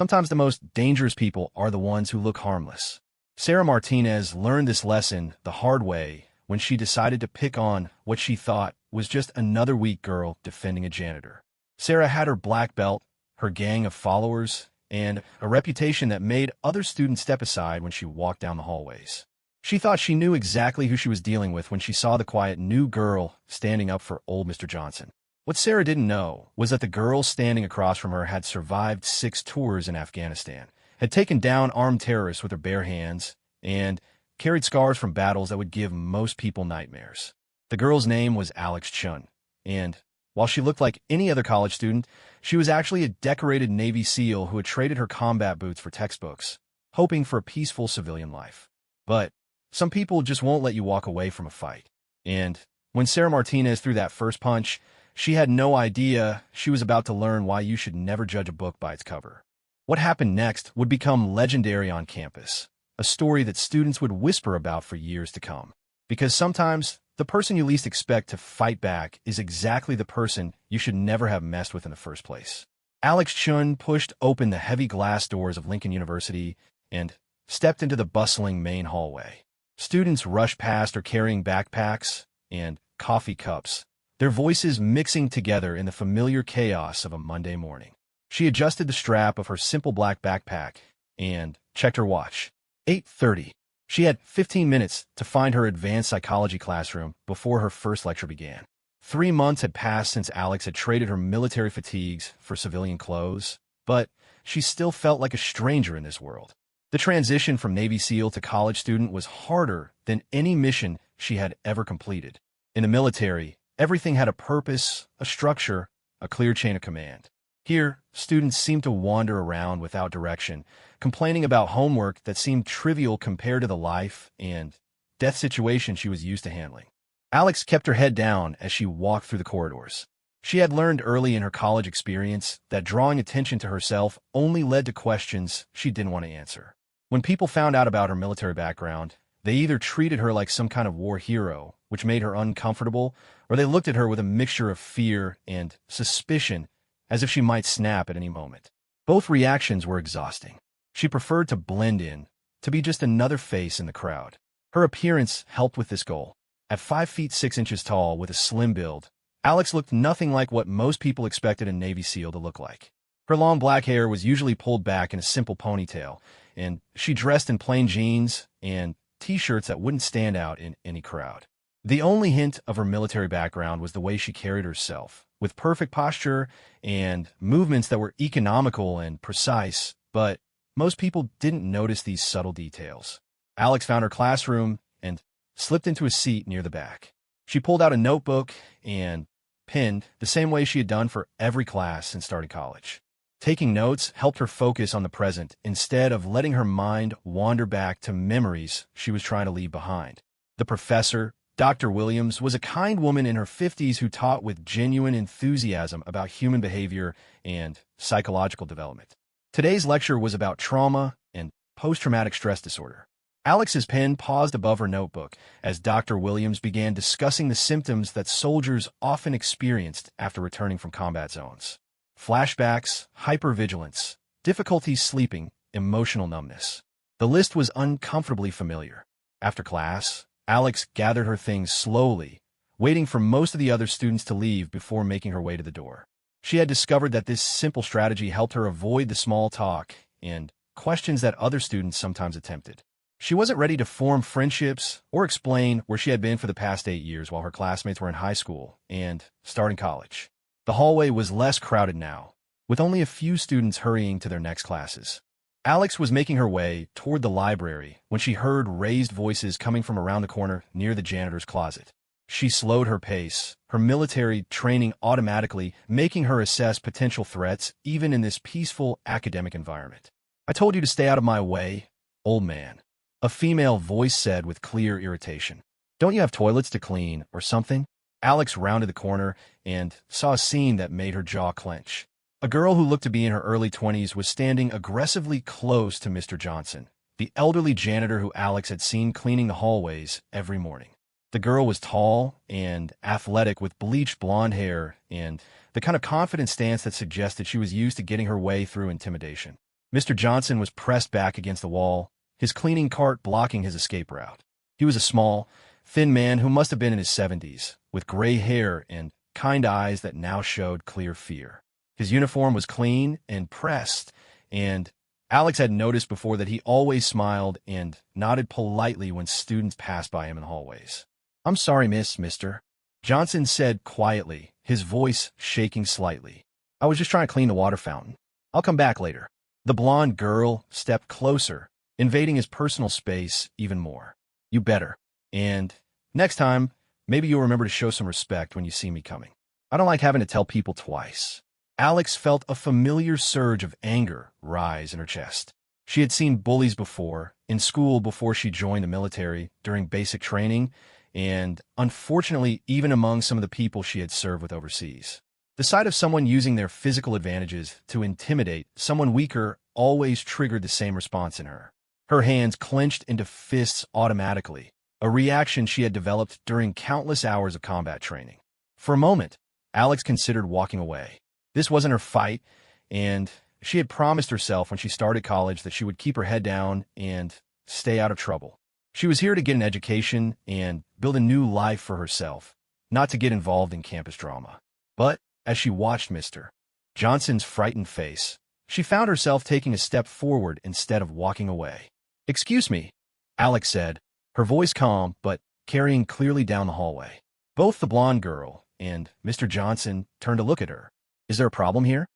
Sometimes the most dangerous people are the ones who look harmless. Sarah Martinez learned this lesson the hard way when she decided to pick on what she thought was just another weak girl defending a janitor. Sarah had her black belt, her gang of followers, and a reputation that made other students step aside when she walked down the hallways. She thought she knew exactly who she was dealing with when she saw the quiet new girl standing up for old Mr. Johnson. What Sarah didn't know was that the girl standing across from her had survived 6 tours in Afghanistan, had taken down armed terrorists with her bare hands, and carried scars from battles that would give most people nightmares. The girl's name was Alex Chun, and while she looked like any other college student, she was actually a decorated Navy SEAL who had traded her combat boots for textbooks, hoping for a peaceful civilian life. But some people just won't let you walk away from a fight. And when Sarah Martinez threw that first punch, she had no idea she was about to learn why you should never judge a book by its cover. What happened next would become legendary on campus, a story that students would whisper about for years to come. Because sometimes, the person you least expect to fight back is exactly the person you should never have messed with in the first place. Alex Chun pushed open the heavy glass doors of Lincoln University and stepped into the bustling main hallway. Students rushed past her carrying backpacks and coffee cups, their voices mixing together in the familiar chaos of a Monday morning. She adjusted the strap of her simple black backpack and checked her watch. 8:30. She had 15 minutes to find her advanced psychology classroom before her first lecture began. 3 months had passed since Alex had traded her military fatigues for civilian clothes, but she still felt like a stranger in this world. The transition from Navy SEAL to college student was harder than any mission she had ever completed. In the military, everything had a purpose, a structure, a clear chain of command. Here, students seemed to wander around without direction, complaining about homework that seemed trivial compared to the life and death situation she was used to handling. Alex kept her head down as she walked through the corridors. She had learned early in her college experience that drawing attention to herself only led to questions she didn't want to answer. When people found out about her military background, they either treated her like some kind of war hero, which made her uncomfortable, or they looked at her with a mixture of fear and suspicion, as if she might snap at any moment. Both reactions were exhausting. She preferred to blend in, to be just another face in the crowd. Her appearance helped with this goal. At 5 feet 6 inches tall with a slim build, Alex looked nothing like what most people expected a Navy SEAL to look like. Her long black hair was usually pulled back in a simple ponytail, and she dressed in plain jeans and t-shirts that wouldn't stand out in any crowd. The only hint of her military background was the way she carried herself, with perfect posture and movements that were economical and precise, but most people didn't notice these subtle details. Alex found her classroom and slipped into a seat near the back. She pulled out a notebook and penned the same way she had done for every class since starting college. Taking notes helped her focus on the present instead of letting her mind wander back to memories she was trying to leave behind. The professor, Dr. Williams, was a kind woman in her 50s who taught with genuine enthusiasm about human behavior and psychological development. Today's lecture was about trauma and post-traumatic stress disorder. Alex's pen paused above her notebook as Dr. Williams began discussing the symptoms that soldiers often experienced after returning from combat zones. Flashbacks, hypervigilance, difficulty sleeping, emotional numbness. The list was uncomfortably familiar. After class, Alex gathered her things slowly, waiting for most of the other students to leave before making her way to the door. She had discovered that this simple strategy helped her avoid the small talk and questions that other students sometimes attempted. She wasn't ready to form friendships or explain where she had been for the past 8 years while her classmates were in high school and starting college. The hallway was less crowded now, with only a few students hurrying to their next classes. Alex was making her way toward the library when she heard raised voices coming from around the corner near the janitor's closet. She slowed her pace, her military training automatically making her assess potential threats even in this peaceful academic environment. "I told you to stay out of my way, old man," a female voice said with clear irritation. "Don't you have toilets to clean or something?" Alex rounded the corner and saw a scene that made her jaw clench. A girl who looked to be in her early 20s was standing aggressively close to Mr. Johnson, the elderly janitor who Alex had seen cleaning the hallways every morning. The girl was tall and athletic with bleached blonde hair and the kind of confident stance that suggested she was used to getting her way through intimidation. Mr. Johnson was pressed back against the wall, his cleaning cart blocking his escape route. He was a small, thin man who must have been in his 70s, with gray hair and kind eyes that now showed clear fear. His uniform was clean and pressed, and Alex had noticed before that he always smiled and nodded politely when students passed by him in the hallways. "I'm sorry, mister," Johnson said quietly, his voice shaking slightly. "I was just trying to clean the water fountain. I'll come back later." The blonde girl stepped closer, invading his personal space even more. "You better. And next time, maybe you'll remember to show some respect when you see me coming. I don't like having to tell people twice." Alex felt a familiar surge of anger rise in her chest. She had seen bullies before, in school before she joined the military, during basic training, and unfortunately even among some of the people she had served with overseas. The sight of someone using their physical advantages to intimidate someone weaker always triggered the same response in her. Her hands clenched into fists automatically, a reaction she had developed during countless hours of combat training. For a moment, Alex considered walking away. This wasn't her fight, and she had promised herself when she started college that she would keep her head down and stay out of trouble. She was here to get an education and build a new life for herself, not to get involved in campus drama. But as she watched Mr. Johnson's frightened face, she found herself taking a step forward instead of walking away. "Excuse me," Alex said, her voice calm but carrying clearly down the hallway. Both the blonde girl and Mr. Johnson turned to look at her. "Is there a problem here?"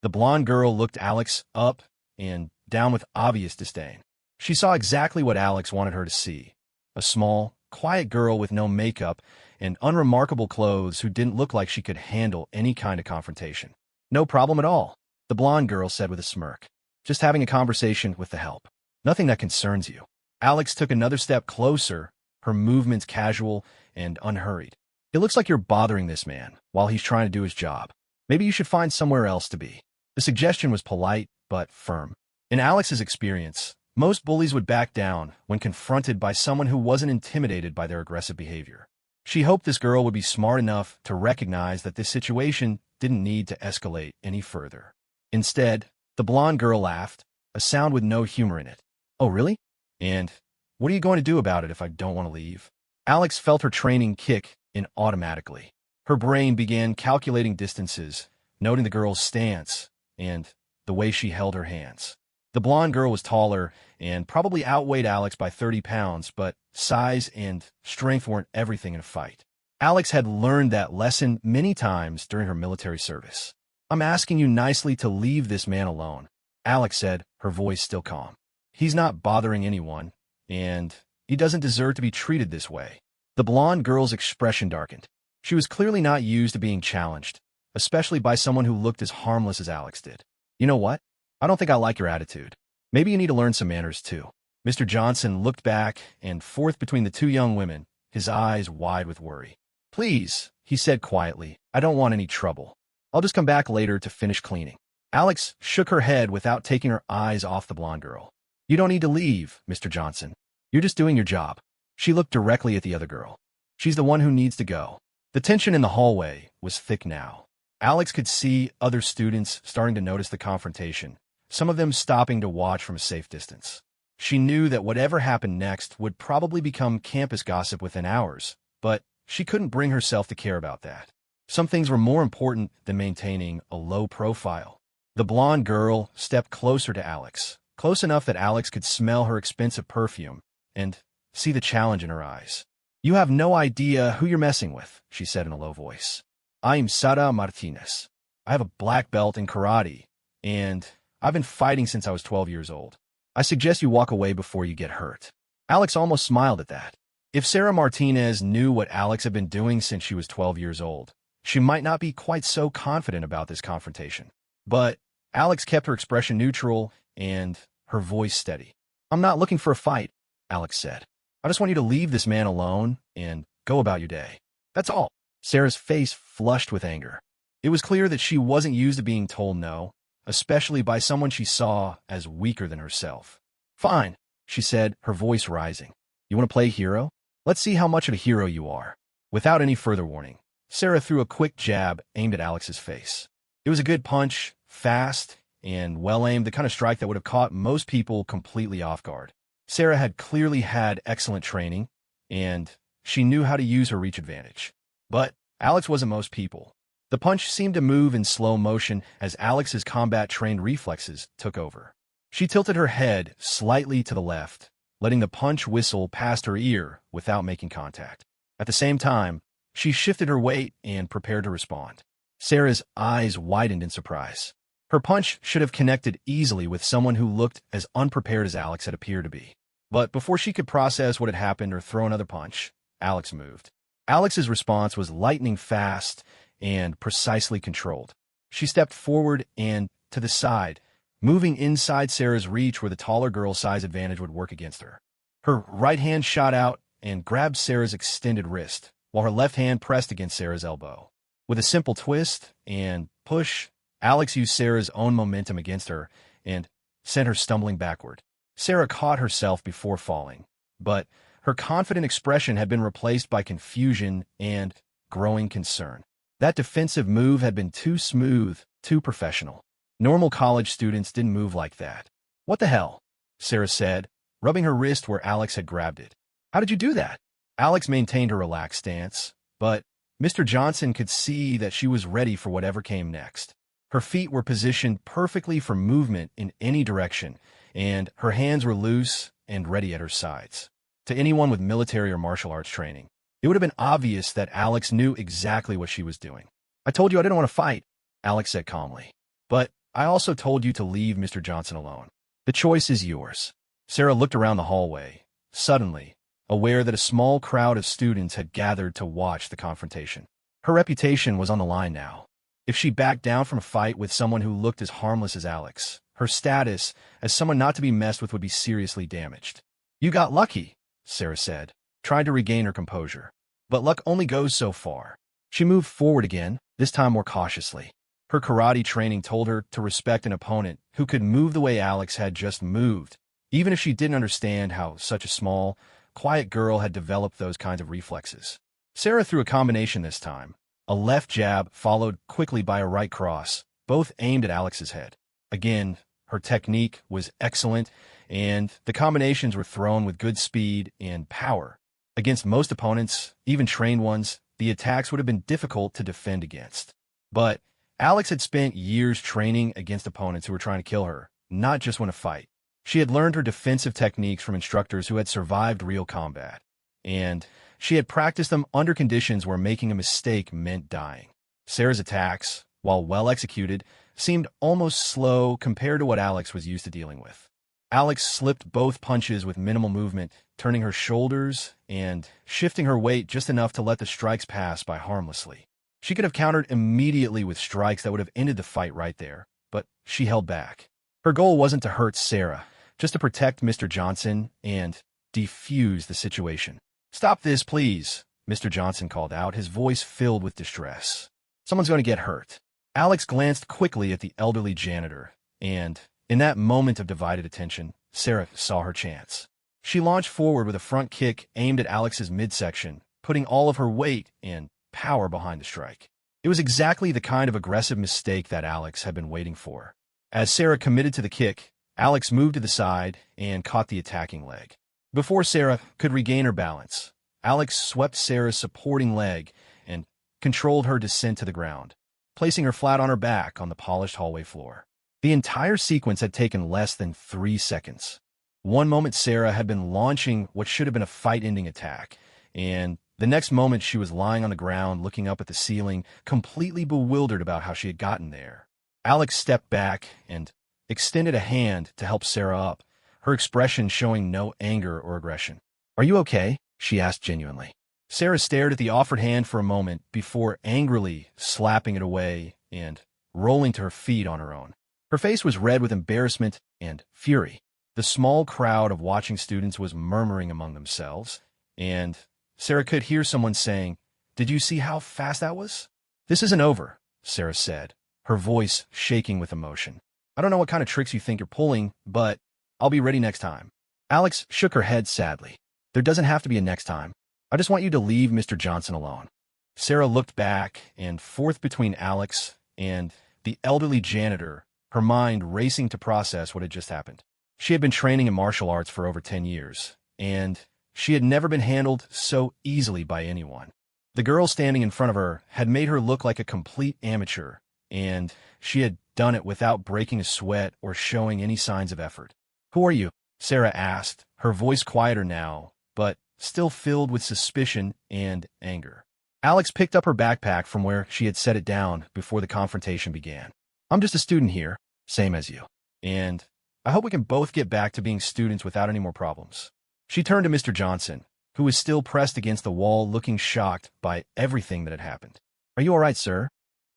The blonde girl looked Alex up and down with obvious disdain. She saw exactly what Alex wanted her to see: a small, quiet girl with no makeup and unremarkable clothes who didn't look like she could handle any kind of confrontation. "No problem at all," the blonde girl said with a smirk. "Just having a conversation with the help. Nothing that concerns you." Alex took another step closer, her movements casual and unhurried. "It looks like you're bothering this man while he's trying to do his job. Maybe you should find somewhere else to be." The suggestion was polite but firm. In Alex's experience, most bullies would back down when confronted by someone who wasn't intimidated by their aggressive behavior. She hoped this girl would be smart enough to recognize that this situation didn't need to escalate any further. Instead, the blonde girl laughed, a sound with no humor in it. "Oh, really? And what are you going to do about it if I don't want to leave?" Alex felt her training kick in automatically. Her brain began calculating distances, noting the girl's stance and the way she held her hands. The blonde girl was taller and probably outweighed Alex by 30 pounds, but size and strength weren't everything in a fight. Alex had learned that lesson many times during her military service. "I'm asking you nicely to leave this man alone," Alex said, her voice still calm. "He's not bothering anyone, and he doesn't deserve to be treated this way." The blonde girl's expression darkened. She was clearly not used to being challenged, especially by someone who looked as harmless as Alex did. "You know what? I don't think I like your attitude. Maybe you need to learn some manners too." Mr. Johnson looked back and forth between the two young women, his eyes wide with worry. "Please," he said quietly, "I don't want any trouble. I'll just come back later to finish cleaning." Alex shook her head without taking her eyes off the blonde girl. "You don't need to leave, Mr. Johnson. You're just doing your job." She looked directly at the other girl. "She's the one who needs to go." The tension in the hallway was thick now. Alex could see other students starting to notice the confrontation, some of them stopping to watch from a safe distance. She knew that whatever happened next would probably become campus gossip within hours, but she couldn't bring herself to care about that. Some things were more important than maintaining a low profile. The blonde girl stepped closer to Alex, close enough that Alex could smell her expensive perfume and see the challenge in her eyes. "You have no idea who you're messing with," she said in a low voice. "I'm Sara Martinez. I have a black belt in karate, and I've been fighting since I was 12 years old. I suggest you walk away before you get hurt." Alex almost smiled at that. If Sara Martinez knew what Alex had been doing since she was 12 years old, she might not be quite so confident about this confrontation. But Alex kept her expression neutral and her voice steady. "I'm not looking for a fight," Alex said. "I just want you to leave this man alone and go about your day. That's all." Sarah's face flushed with anger. It was clear that she wasn't used to being told no, especially by someone she saw as weaker than herself. "Fine," she said, her voice rising. "You want to play hero? Let's see how much of a hero you are." Without any further warning, Sarah threw a quick jab aimed at Alex's face. It was a good punch, fast, and well-aimed, the kind of strike that would have caught most people completely off guard. Sarah had clearly had excellent training, and she knew how to use her reach advantage. But Alex wasn't most people. The punch seemed to move in slow motion as Alex's combat-trained reflexes took over. She tilted her head slightly to the left, letting the punch whistle past her ear without making contact. At the same time, she shifted her weight and prepared to respond. Sarah's eyes widened in surprise. Her punch should have connected easily with someone who looked as unprepared as Alex had appeared to be. But before she could process what had happened or throw another punch, Alex moved. Alex's response was lightning fast and precisely controlled. She stepped forward and to the side, moving inside Sarah's reach where the taller girl's size advantage would work against her. Her right hand shot out and grabbed Sarah's extended wrist, while her left hand pressed against Sarah's elbow. With a simple twist and push, Alex used Sarah's own momentum against her and sent her stumbling backward. Sarah caught herself before falling, but her confident expression had been replaced by confusion and growing concern. That defensive move had been too smooth, too professional. Normal college students didn't move like that. "What the hell?" Sarah said, rubbing her wrist where Alex had grabbed it. "How did you do that?" Alex maintained her relaxed stance, but Mr. Johnson could see that she was ready for whatever came next. Her feet were positioned perfectly for movement in any direction, and her hands were loose and ready at her sides. To anyone with military or martial arts training, it would have been obvious that Alex knew exactly what she was doing. "I told you I didn't want to fight," Alex said calmly. "But I also told you to leave Mr. Johnson alone. The choice is yours." Sarah looked around the hallway, suddenly aware that a small crowd of students had gathered to watch the confrontation. Her reputation was on the line now. If she backed down from a fight with someone who looked as harmless as Alex, her status as someone not to be messed with would be seriously damaged. "You got lucky," Sarah said, trying to regain her composure. "But luck only goes so far." She moved forward again, this time more cautiously. Her karate training told her to respect an opponent who could move the way Alex had just moved, even if she didn't understand how such a small, quiet girl had developed those kinds of reflexes. Sarah threw a combination this time, a left jab followed quickly by a right cross, both aimed at Alex's head. Again, her technique was excellent, and the combinations were thrown with good speed and power. Against most opponents, even trained ones, the attacks would have been difficult to defend against. But Alex had spent years training against opponents who were trying to kill her, not just win a fight. She had learned her defensive techniques from instructors who had survived real combat, and she had practiced them under conditions where making a mistake meant dying. Sarah's attacks, while well executed, seemed almost slow compared to what Alex was used to dealing with. Alex slipped both punches with minimal movement, turning her shoulders and shifting her weight just enough to let the strikes pass by harmlessly. She could have countered immediately with strikes that would have ended the fight right there, but she held back. Her goal wasn't to hurt Sarah, just to protect Mr. Johnson and defuse the situation. "Stop this, please," Mr. Johnson called out, his voice filled with distress. "Someone's going to get hurt." Alex glanced quickly at the elderly janitor, and in that moment of divided attention, Sarah saw her chance. She launched forward with a front kick aimed at Alex's midsection, putting all of her weight and power behind the strike. It was exactly the kind of aggressive mistake that Alex had been waiting for. As Sarah committed to the kick, Alex moved to the side and caught the attacking leg. Before Sarah could regain her balance, Alex swept Sarah's supporting leg and controlled her descent to the ground, placing her flat on her back on the polished hallway floor. The entire sequence had taken less than 3 seconds. One moment Sarah had been launching what should have been a fight-ending attack, and the next moment she was lying on the ground looking up at the ceiling, completely bewildered about how she had gotten there. Alex stepped back and extended a hand to help Sarah up, her expression showing no anger or aggression. "Are you okay?" she asked genuinely. Sarah stared at the offered hand for a moment before angrily slapping it away and rolling to her feet on her own. Her face was red with embarrassment and fury. The small crowd of watching students was murmuring among themselves, and Sarah could hear someone saying, "Did you see how fast that was?" "This isn't over," Sarah said, her voice shaking with emotion. "I don't know what kind of tricks you think you're pulling, but I'll be ready next time." Alex shook her head sadly. "There doesn't have to be a next time. I just want you to leave Mr. Johnson alone." Sarah looked back and forth between Alex and the elderly janitor, her mind racing to process what had just happened. She had been training in martial arts for over 10 years, and she had never been handled so easily by anyone. The girl standing in front of her had made her look like a complete amateur, and she had done it without breaking a sweat or showing any signs of effort. "Who are you?" Sarah asked, her voice quieter now, but still filled with suspicion and anger. Alex picked up her backpack from where she had set it down before the confrontation began. "I'm just a student here, same as you. And I hope we can both get back to being students without any more problems." She turned to Mr. Johnson, who was still pressed against the wall looking shocked by everything that had happened. "Are you all right, sir?"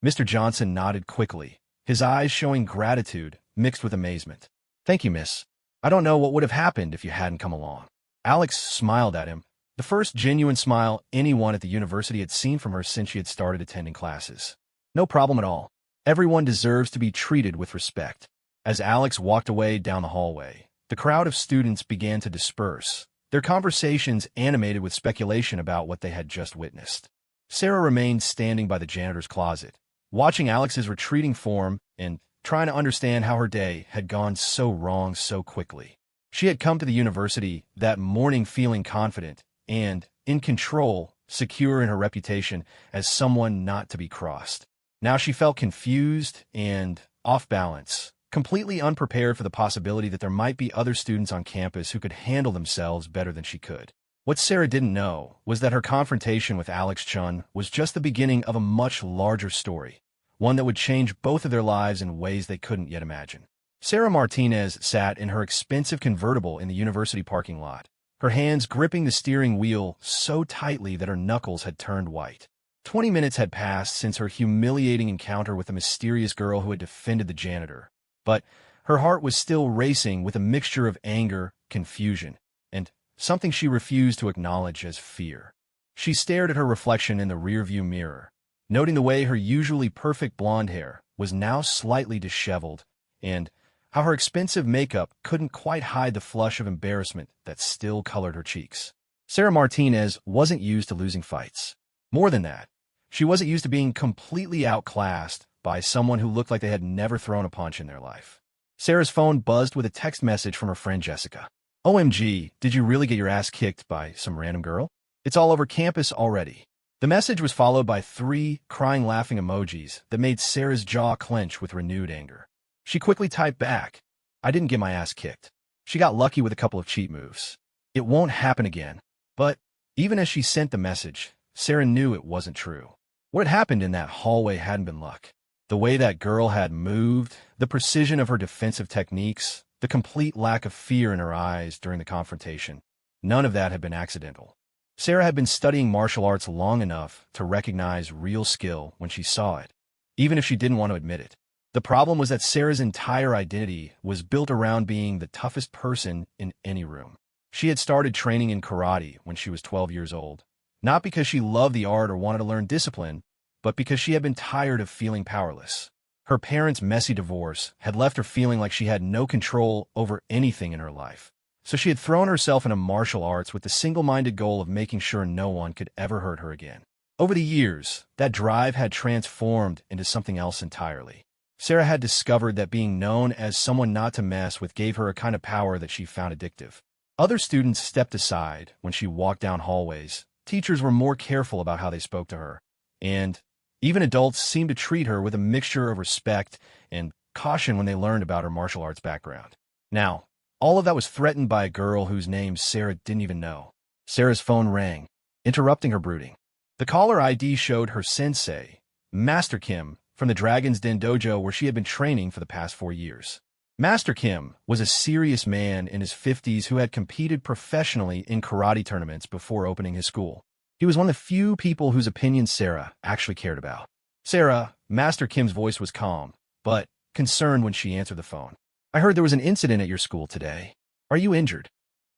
Mr. Johnson nodded quickly, his eyes showing gratitude mixed with amazement. "Thank you, miss. I don't know what would have happened if you hadn't come along." Alex smiled at him, the first genuine smile anyone at the university had seen from her since she had started attending classes. "No problem at all. Everyone deserves to be treated with respect." As Alex walked away down the hallway, the crowd of students began to disperse, their conversations animated with speculation about what they had just witnessed. Sarah remained standing by the janitor's closet, watching Alex's retreating form and trying to understand how her day had gone so wrong so quickly. She had come to the university that morning feeling confident and in control, secure in her reputation as someone not to be crossed. Now she felt confused and off balance, completely unprepared for the possibility that there might be other students on campus who could handle themselves better than she could. What Sarah didn't know was that her confrontation with Alex Chun was just the beginning of a much larger story, one that would change both of their lives in ways they couldn't yet imagine. Sarah Martinez sat in her expensive convertible in the university parking lot, her hands gripping the steering wheel so tightly that her knuckles had turned white. 20 minutes had passed since her humiliating encounter with the mysterious girl who had defended the janitor, but her heart was still racing with a mixture of anger, confusion, and something she refused to acknowledge as fear. She stared at her reflection in the rearview mirror, noting the way her usually perfect blonde hair was now slightly disheveled, and how her expensive makeup couldn't quite hide the flush of embarrassment that still colored her cheeks. Sarah Martinez wasn't used to losing fights. More than that, she wasn't used to being completely outclassed by someone who looked like they had never thrown a punch in their life. Sarah's phone buzzed with a text message from her friend Jessica. "OMG, did you really get your ass kicked by some random girl? It's all over campus already." The message was followed by 3 crying laughing emojis that made Sarah's jaw clench with renewed anger. She quickly typed back, "I didn't get my ass kicked. She got lucky with a couple of cheat moves. It won't happen again." But even as she sent the message, Sarah knew it wasn't true. What had happened in that hallway hadn't been luck. The way that girl had moved, the precision of her defensive techniques, the complete lack of fear in her eyes during the confrontation, none of that had been accidental. Sarah had been studying martial arts long enough to recognize real skill when she saw it, even if she didn't want to admit it. The problem was that Sarah's entire identity was built around being the toughest person in any room. She had started training in karate when she was 12 years old, not because she loved the art or wanted to learn discipline, but because she had been tired of feeling powerless. Her parents' messy divorce had left her feeling like she had no control over anything in her life. So she had thrown herself into martial arts with the single-minded goal of making sure no one could ever hurt her again. Over the years, that drive had transformed into something else entirely. Sarah had discovered that being known as someone not to mess with gave her a kind of power that she found addictive. Other students stepped aside when she walked down hallways. Teachers were more careful about how they spoke to her, and even adults seemed to treat her with a mixture of respect and caution when they learned about her martial arts background. Now, all of that was threatened by a girl whose name Sarah didn't even know. Sarah's phone rang, interrupting her brooding. The caller ID showed her sensei, Master Kim, from the Dragon's Den dojo where she had been training for the past 4 years. Master Kim was a serious man in his 50s who had competed professionally in karate tournaments before opening his school. He was one of the few people whose opinions Sarah actually cared about. "Sarah," Master Kim's voice was calm, but concerned when she answered the phone. "I heard there was an incident at your school today. Are you injured?"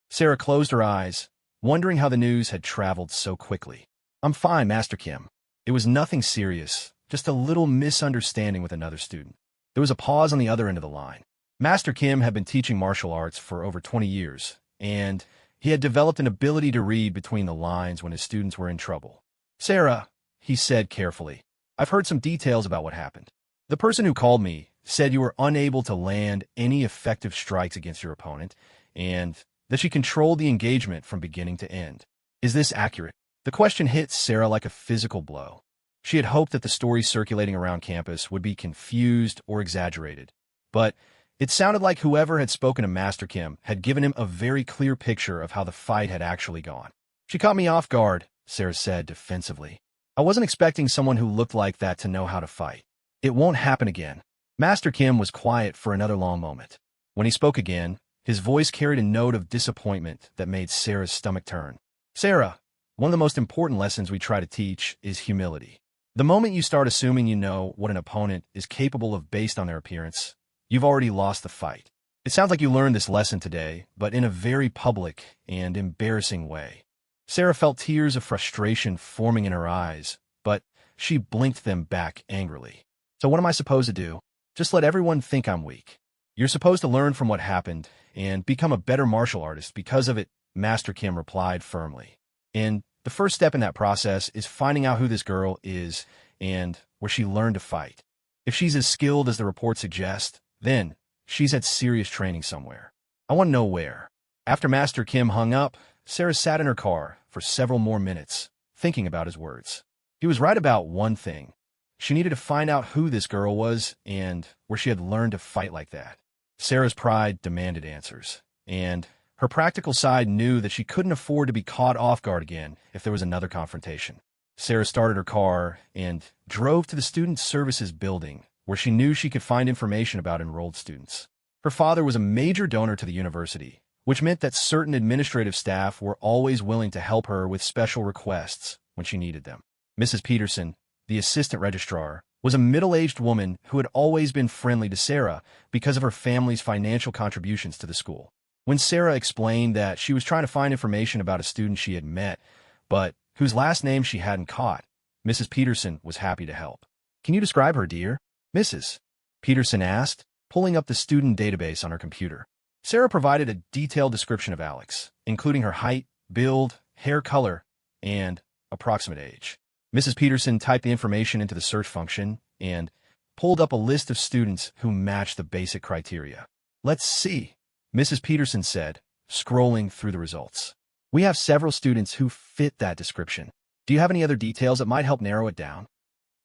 Sarah closed her eyes, wondering how the news had traveled so quickly. "I'm fine, Master Kim. It was nothing serious, just a little misunderstanding with another student." There was a pause on the other end of the line. Master Kim had been teaching martial arts for over 20 years, and he had developed an ability to read between the lines when his students were in trouble. "Sarah," he said carefully, "I've heard some details about what happened. The person who called me said you were unable to land any effective strikes against your opponent, and that she controlled the engagement from beginning to end. Is this accurate? The question hit Sarah like a physical blow. She had hoped that the stories circulating around campus would be confused or exaggerated, but it sounded like whoever had spoken to Master Kim had given him a very clear picture of how the fight had actually gone. She caught me off guard, Sarah said defensively. I wasn't expecting someone who looked like that to know how to fight. It won't happen again. Master Kim was quiet for another long moment. When he spoke again, his voice carried a note of disappointment that made Sarah's stomach turn. Sarah, one of the most important lessons we try to teach is humility. The moment you start assuming you know what an opponent is capable of based on their appearance, you've already lost the fight. It sounds like you learned this lesson today, but in a very public and embarrassing way. Sarah felt tears of frustration forming in her eyes, but she blinked them back angrily. So what am I supposed to do? Just let everyone think I'm weak. You're supposed to learn from what happened and become a better martial artist because of it, Master Kim replied firmly. And the first step in that process is finding out who this girl is and where she learned to fight. If she's as skilled as the reports suggest, then she's had serious training somewhere. I want to know where. After Master Kim hung up, Sarah sat in her car for several more minutes, thinking about his words. He was right about one thing. She needed to find out who this girl was and where she had learned to fight like that. Sarah's pride demanded answers, and her practical side knew that she couldn't afford to be caught off guard again if there was another confrontation. Sarah started her car and drove to the Student Services building, where she knew she could find information about enrolled students. Her father was a major donor to the university, which meant that certain administrative staff were always willing to help her with special requests when she needed them. Mrs. Peterson, the assistant registrar, was a middle-aged woman who had always been friendly to Sarah because of her family's financial contributions to the school. When Sarah explained that she was trying to find information about a student she had met, but whose last name she hadn't caught, Mrs. Peterson was happy to help. Can you describe her, dear? Mrs. Peterson asked, pulling up the student database on her computer. Sarah provided a detailed description of Alex, including her height, build, hair color, and approximate age. Mrs. Peterson typed the information into the search function and pulled up a list of students who matched the basic criteria. Let's see, Mrs. Peterson said, scrolling through the results. We have several students who fit that description. Do you have any other details that might help narrow it down?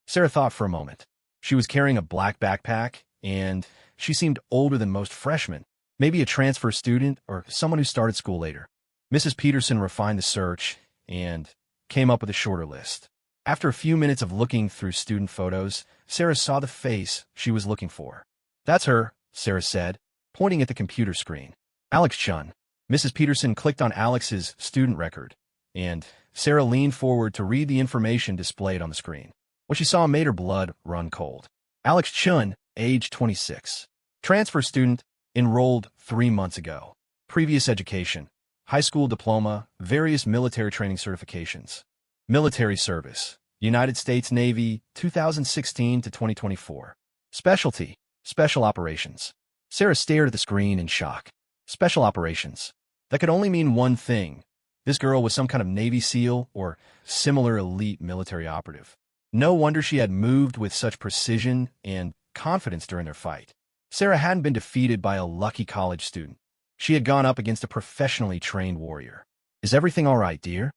Sarah thought for a moment. She was carrying a black backpack, and she seemed older than most freshmen, maybe a transfer student or someone who started school later. Mrs. Peterson refined the search and came up with a shorter list. After a few minutes of looking through student photos, Sarah saw the face she was looking for. That's her, Sarah said, pointing at the computer screen. Alex Chun. Mrs. Peterson clicked on Alex's student record, and Sarah leaned forward to read the information displayed on the screen. What she saw made her blood run cold. Alex Chun, age 26. Transfer student, enrolled 3 months ago. Previous education, high school diploma, various military training certifications. Military service, United States Navy, 2016 to 2024. Specialty, special operations. Sarah stared at the screen in shock. Special operations. That could only mean one thing. This girl was some kind of Navy SEAL or similar elite military operative. No wonder she had moved with such precision and confidence during their fight. Sarah hadn't been defeated by a lucky college student. She had gone up against a professionally trained warrior. Is everything all right, dear?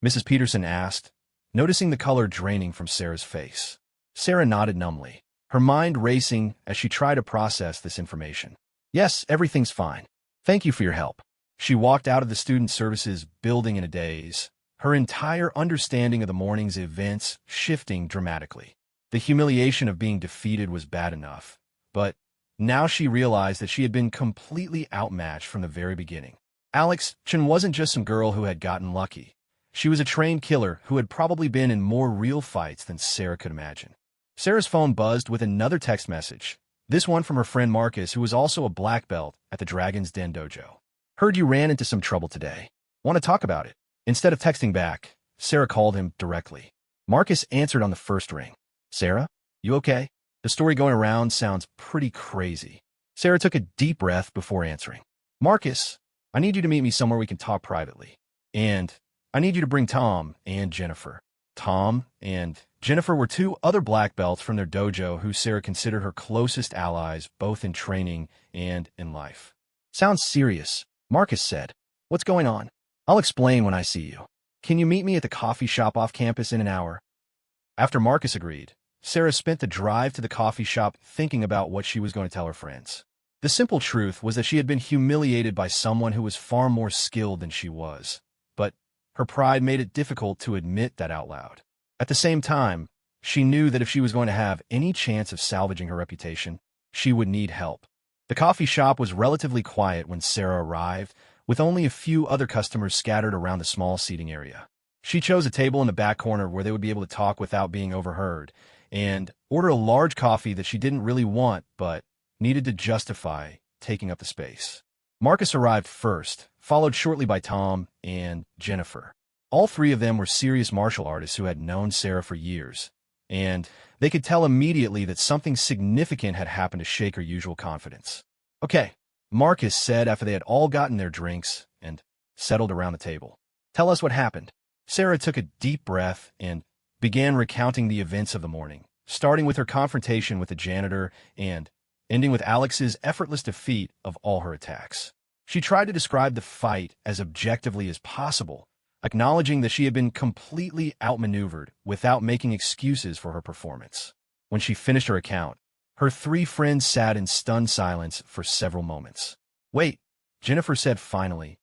Mrs. Peterson asked, noticing the color draining from Sarah's face. Sarah nodded numbly, her mind racing as she tried to process this information. Yes, everything's fine. Thank you for your help. She walked out of the Student Services building in a daze, her entire understanding of the morning's events shifting dramatically. The humiliation of being defeated was bad enough, but now she realized that she had been completely outmatched from the very beginning. Alex Chun wasn't just some girl who had gotten lucky. She was a trained killer who had probably been in more real fights than Sarah could imagine. Sarah's phone buzzed with another text message, this one from her friend Marcus, who was also a black belt at the Dragon's Den dojo. Heard you ran into some trouble today. Want to talk about it? Instead of texting back, Sarah called him directly. Marcus answered on the first ring. Sarah, you okay? The story going around sounds pretty crazy. Sarah took a deep breath before answering. Marcus, I need you to meet me somewhere we can talk privately. And I need you to bring Tom and Jennifer. Tom and Jennifer were two other black belts from their dojo who Sarah considered her closest allies both in training and in life. Sounds serious, Marcus said. What's going on? I'll explain when I see you. Can you meet me at the coffee shop off campus in an hour? After Marcus agreed, Sarah spent the drive to the coffee shop thinking about what she was going to tell her friends. The simple truth was that she had been humiliated by someone who was far more skilled than she was, but her pride made it difficult to admit that out loud. At the same time, she knew that if she was going to have any chance of salvaging her reputation, she would need help. The coffee shop was relatively quiet when Sarah arrived, with only a few other customers scattered around the small seating area. She chose a table in the back corner where they would be able to talk without being overheard, and order a large coffee that she didn't really want but needed to justify taking up the space. Marcus arrived first, followed shortly by Tom and Jennifer. All three of them were serious martial artists who had known Sarah for years, and they could tell immediately that something significant had happened to shake her usual confidence. Okay, Marcus said after they had all gotten their drinks and settled around the table. Tell us what happened. Sarah took a deep breath and began recounting the events of the morning, starting with her confrontation with the janitor and ending with Alex's effortless defeat of all her attacks. She tried to describe the fight as objectively as possible, acknowledging that she had been completely outmaneuvered without making excuses for her performance. When she finished her account, her three friends sat in stunned silence for several moments. Wait, Jennifer said finally.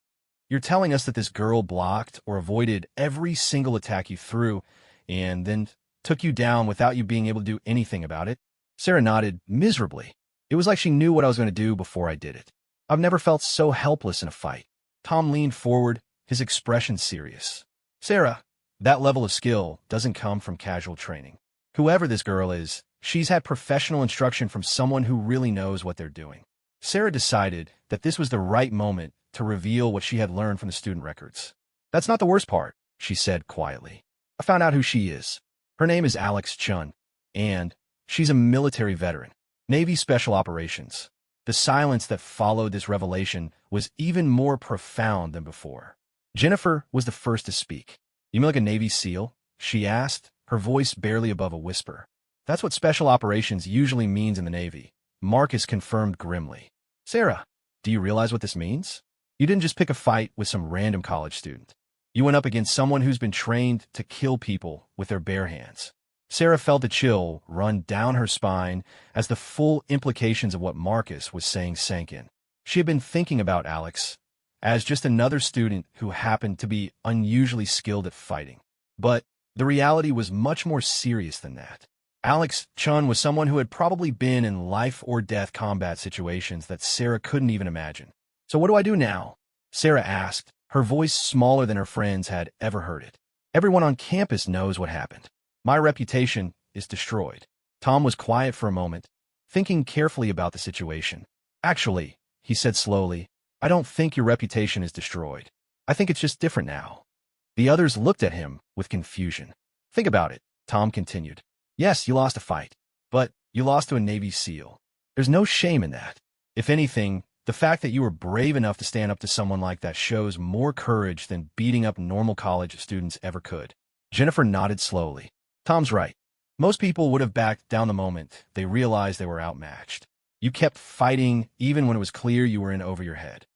You're telling us that this girl blocked or avoided every single attack you threw and then took you down without you being able to do anything about it? Sarah nodded miserably. It was like she knew what I was going to do before I did it. I've never felt so helpless in a fight. Tom leaned forward, his expression serious. Sarah, that level of skill doesn't come from casual training. Whoever this girl is, she's had professional instruction from someone who really knows what they're doing. Sarah decided that this was the right moment to reveal what she had learned from the student records. That's not the worst part, she said quietly. I found out who she is. Her name is Alex Chun, and she's a military veteran, Navy Special Operations. The silence that followed this revelation was even more profound than before. Jennifer was the first to speak. You mean like a Navy SEAL? She asked, her voice barely above a whisper. That's what Special Operations usually means in the Navy, Marcus confirmed grimly. Sarah, do you realize what this means? You didn't just pick a fight with some random college student. You went up against someone who's been trained to kill people with their bare hands. Sarah felt a chill run down her spine as the full implications of what Marcus was saying sank in. She had been thinking about Alex as just another student who happened to be unusually skilled at fighting. But the reality was much more serious than that. Alex Chun was someone who had probably been in life-or-death combat situations that Sarah couldn't even imagine. So what do I do now? Sarah asked, her voice smaller than her friends had ever heard it. Everyone on campus knows what happened. My reputation is destroyed. Tom was quiet for a moment, thinking carefully about the situation. Actually, he said slowly, I don't think your reputation is destroyed. I think it's just different now. The others looked at him with confusion. Think about it, Tom continued. Yes, you lost a fight, but you lost to a Navy SEAL. There's no shame in that. If anything, the fact that you were brave enough to stand up to someone like that shows more courage than beating up normal college students ever could. Jennifer nodded slowly. Tom's right. Most people would have backed down the moment they realized they were outmatched. You kept fighting even when it was clear you were in over your head.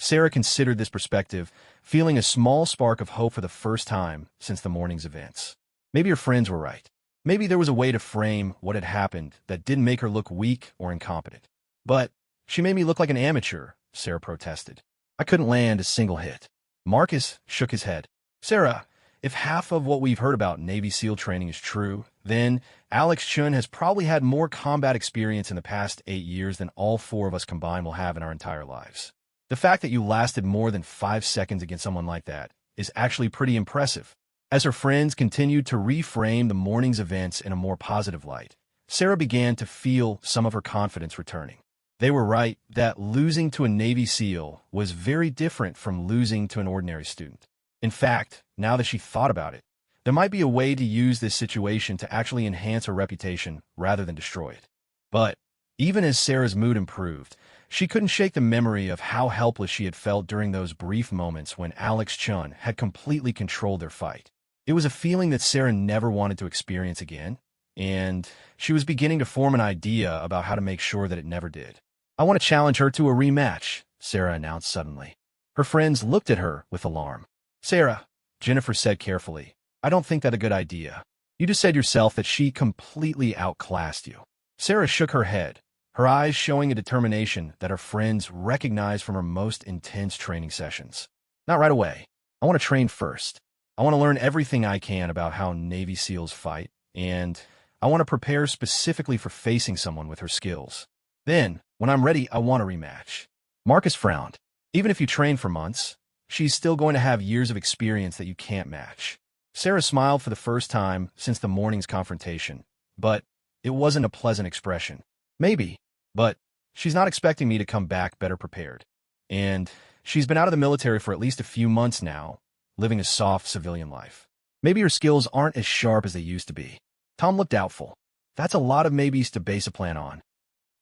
Sarah considered this perspective, feeling a small spark of hope for the first time since the morning's events. Maybe her friends were right. Maybe there was a way to frame what had happened that didn't make her look weak or incompetent. But she made me look like an amateur, Sarah protested. I couldn't land a single hit. Marcus shook his head. Sarah, if half of what we've heard about Navy SEAL training is true, then Alex Chun has probably had more combat experience in the past 8 years than all 4 of us combined will have in our entire lives. The fact that you lasted more than 5 seconds against someone like that is actually pretty impressive. As her friends continued to reframe the morning's events in a more positive light, Sarah began to feel some of her confidence returning. They were right that losing to a Navy SEAL was very different from losing to an ordinary student. In fact, now that she thought about it, there might be a way to use this situation to actually enhance her reputation rather than destroy it. But even as Sarah's mood improved, she couldn't shake the memory of how helpless she had felt during those brief moments when Alex Chun had completely controlled their fight. It was a feeling that Sarah never wanted to experience again, and she was beginning to form an idea about how to make sure that it never did. "I want to challenge her to a rematch," Sarah announced suddenly. Her friends looked at her with alarm. "Sarah," Jennifer said carefully, "I don't think that a good idea. You just said yourself that she completely outclassed you." Sarah shook her head, her eyes showing a determination that her friends recognized from her most intense training sessions. "Not right away. I want to train first. I want to learn everything I can about how Navy SEALs fight, and I want to prepare specifically for facing someone with her skills. Then, when I'm ready, I want a rematch." Marcus frowned. "Even if you train for months, she's still going to have years of experience that you can't match." Sarah smiled for the first time since the morning's confrontation, but it wasn't a pleasant expression. "Maybe, but she's not expecting me to come back better prepared. And she's been out of the military for at least a few months now, living a soft civilian life. Maybe her skills aren't as sharp as they used to be." Tom looked doubtful. "That's a lot of maybes to base a plan on."